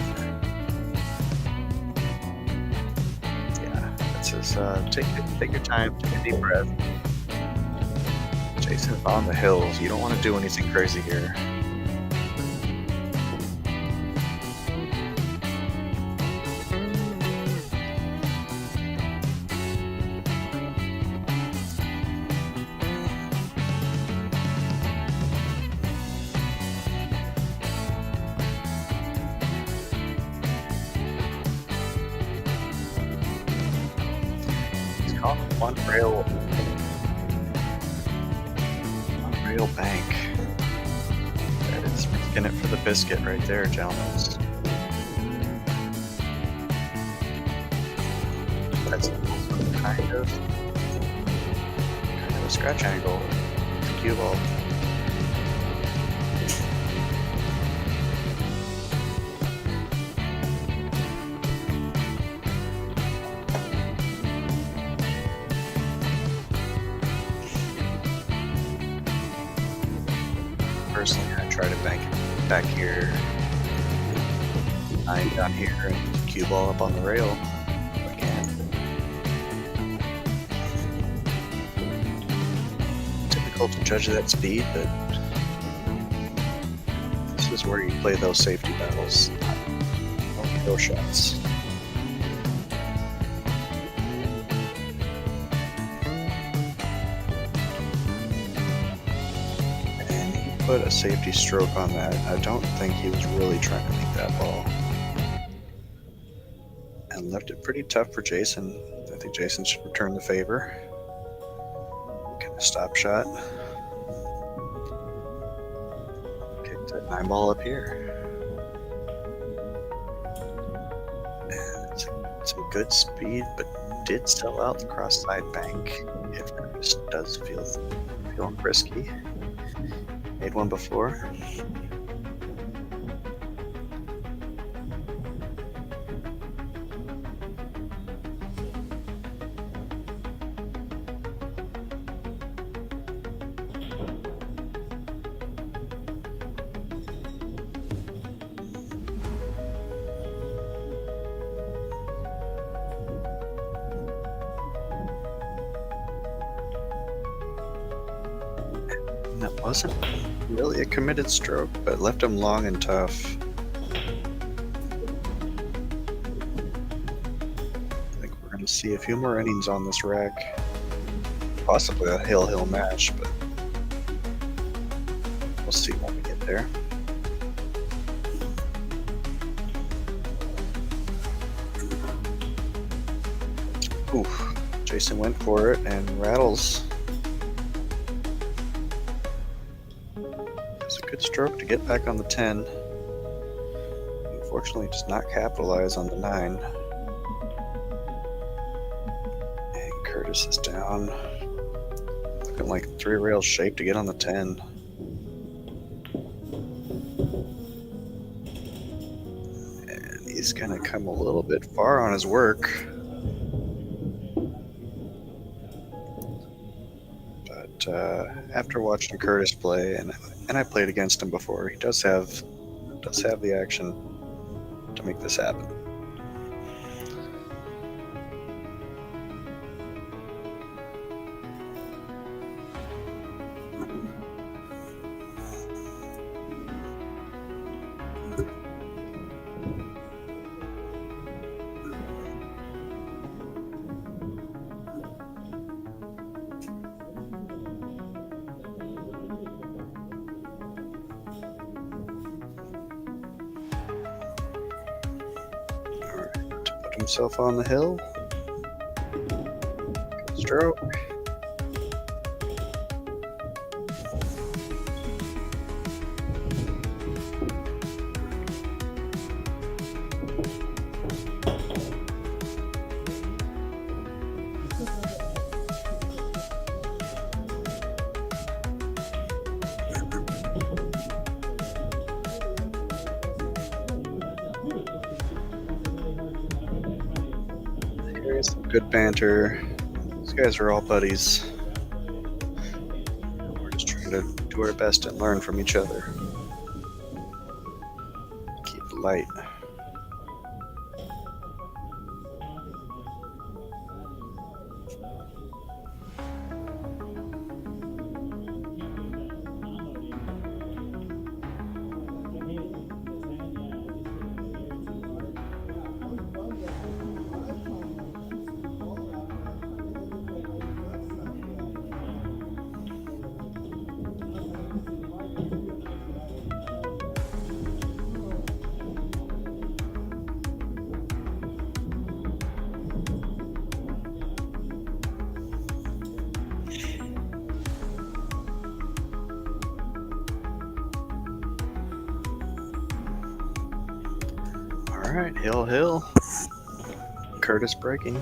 Yeah, that's his, take your time, take a deep breath. Jason's on the hills. You don't want to do anything crazy here. One rail bank. That is risking it for the biscuit right there, gentlemen. That's kind of a scratch angle. The cue ball. Personally, I try to bank it back here, 9 down here, and cue ball up on the rail if I can. Difficult to judge that speed, but this is where you play those safety battles, not hero shots. Put a safety stroke on that. I don't think he was really trying to make that ball. And left it pretty tough for Jason. I think Jason should return the favor. Kind of stop shot. Kick that 9 ball up here. And it's some good speed, but did sell out the cross side bank. If Curtis does feel frisky. Made one before. And that wasn't really a committed stroke, but left him long and tough. I think we're going to see a few more innings on this rack. Possibly a hill match, but we'll see when we get there. Oof. Jason went for it and rattles. Good stroke to get back on the 10. Unfortunately, does not capitalize on the 9. And Curtis is down. Looking like 3 rails shape to get on the 10. And he's gonna come a little bit far on his work. But after watching Curtis play, and I played against him before, he does have the action to make this happen. himself on the hill. Stroke. Here's some good banter. These guys are all buddies. We're just trying to do our best and learn from each other. Keep it light. All right, hill. Curtis breaking.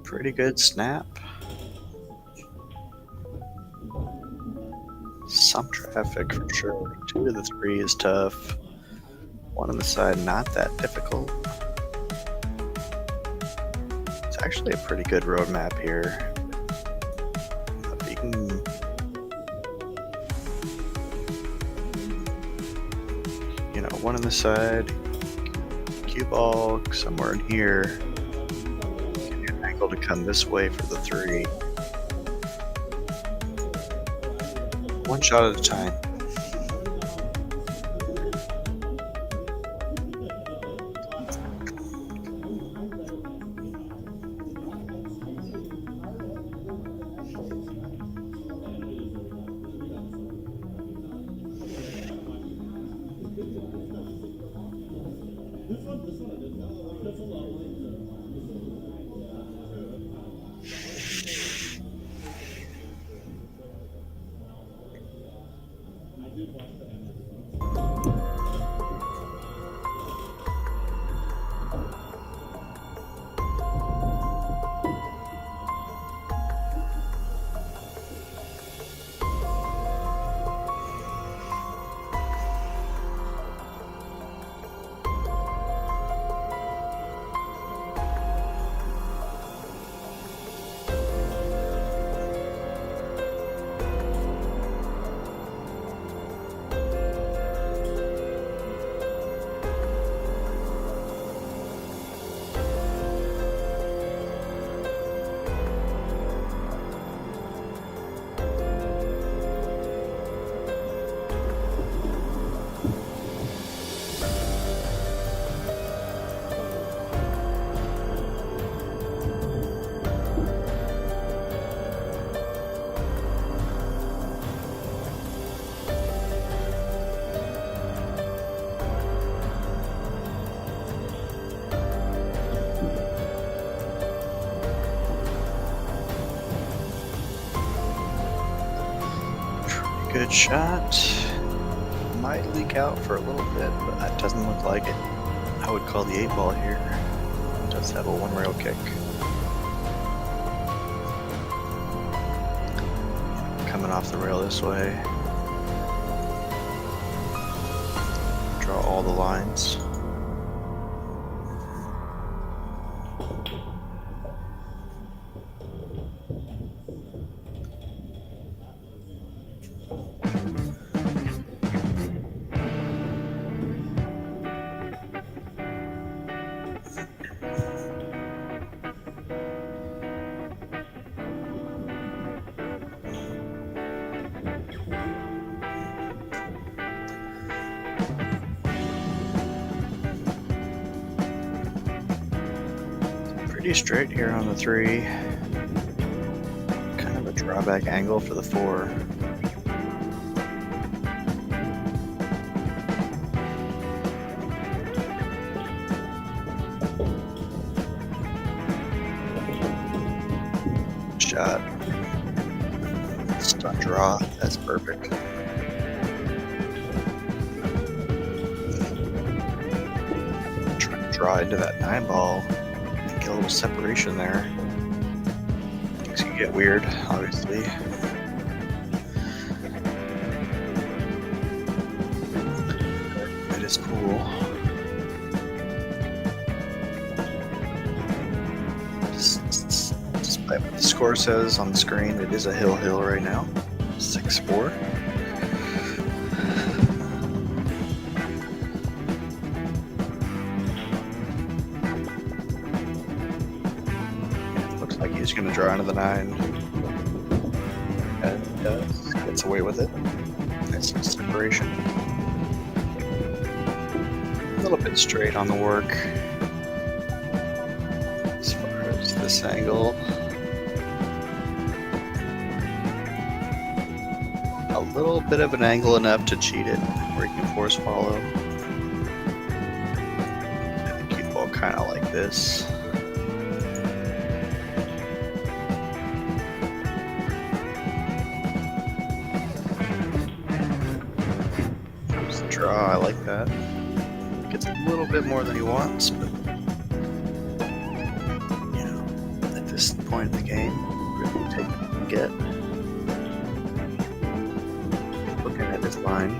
Pretty good snap. Some traffic for sure. 2 to the 3 is tough. 1 on the side, not that difficult. It's actually a pretty good roadmap here. If you can, 1 on the side, cue ball somewhere in here. Give you an angle to come this way for the 3. 1 shot at a time. Good shot. Might leak out for a little bit, but that doesn't look like it. I would call the 8 ball here. It does have a 1 rail kick. Coming off the rail this way. Draw all the lines. Pretty straight here on the 3. Kind of a drawback angle for the 4. Shot. Stunt draw. That's perfect. Trying to draw into that 9 ball. Get a little separation there. Things can get weird, obviously. It is cool. Despite what the score says on the screen, it is a hill right now. 6-4. Looks like he's going to draw into the 9. And he does. Gets away with it. Nice separation. A little bit straight on the work. As far as this angle. A little bit of an angle enough to cheat it, where you can force follow. And the cue ball kind of like this. There's the draw, I like that. Gets a little bit more than he wants, but you know, at this point in the game, really take what you can get. Looking at his line,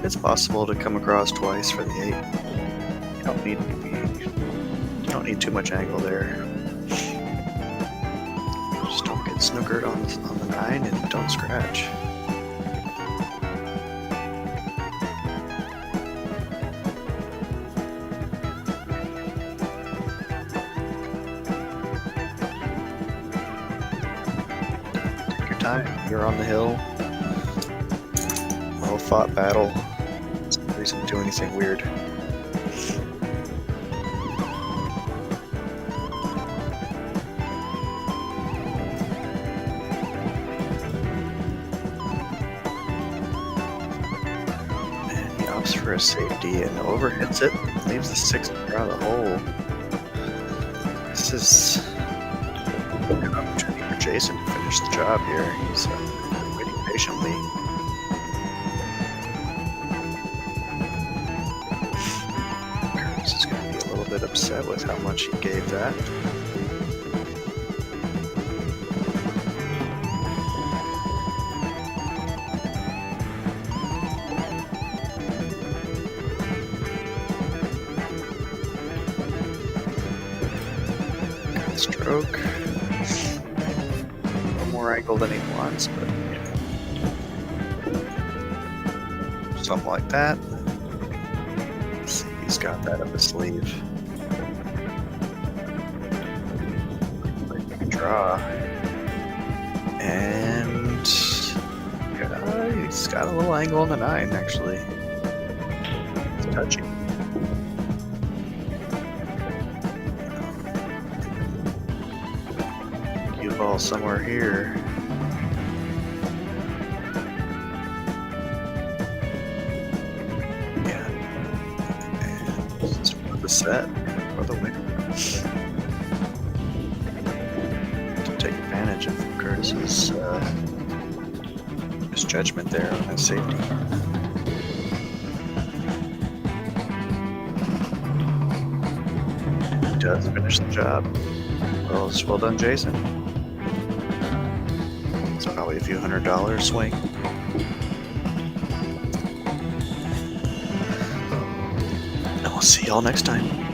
it's possible to come across twice for the 8. You don't need too much angle there. Just don't get snookered on the 9 and don't scratch. You're on the hill. Well fought battle. There's no reason to do anything weird. And he opts for a safety and overhits it. Leaves the 6 out of the hole. This is a good opportunity for Jason to finish the job here. He's waiting patiently. Curtis is going to be a little bit upset with how much he gave that. Good stroke. More angle than he wants, but something like that. Let's see, he's got that up his sleeve. Draw, and he's got a little angle on the 9. Actually, it's touchy. Cue ball somewhere here. Set for the win. To take advantage of Curtis's misjudgment there on his safety. He does finish the job. Well done, Jason. It's probably a few $100 swing. And we'll see y'all next time.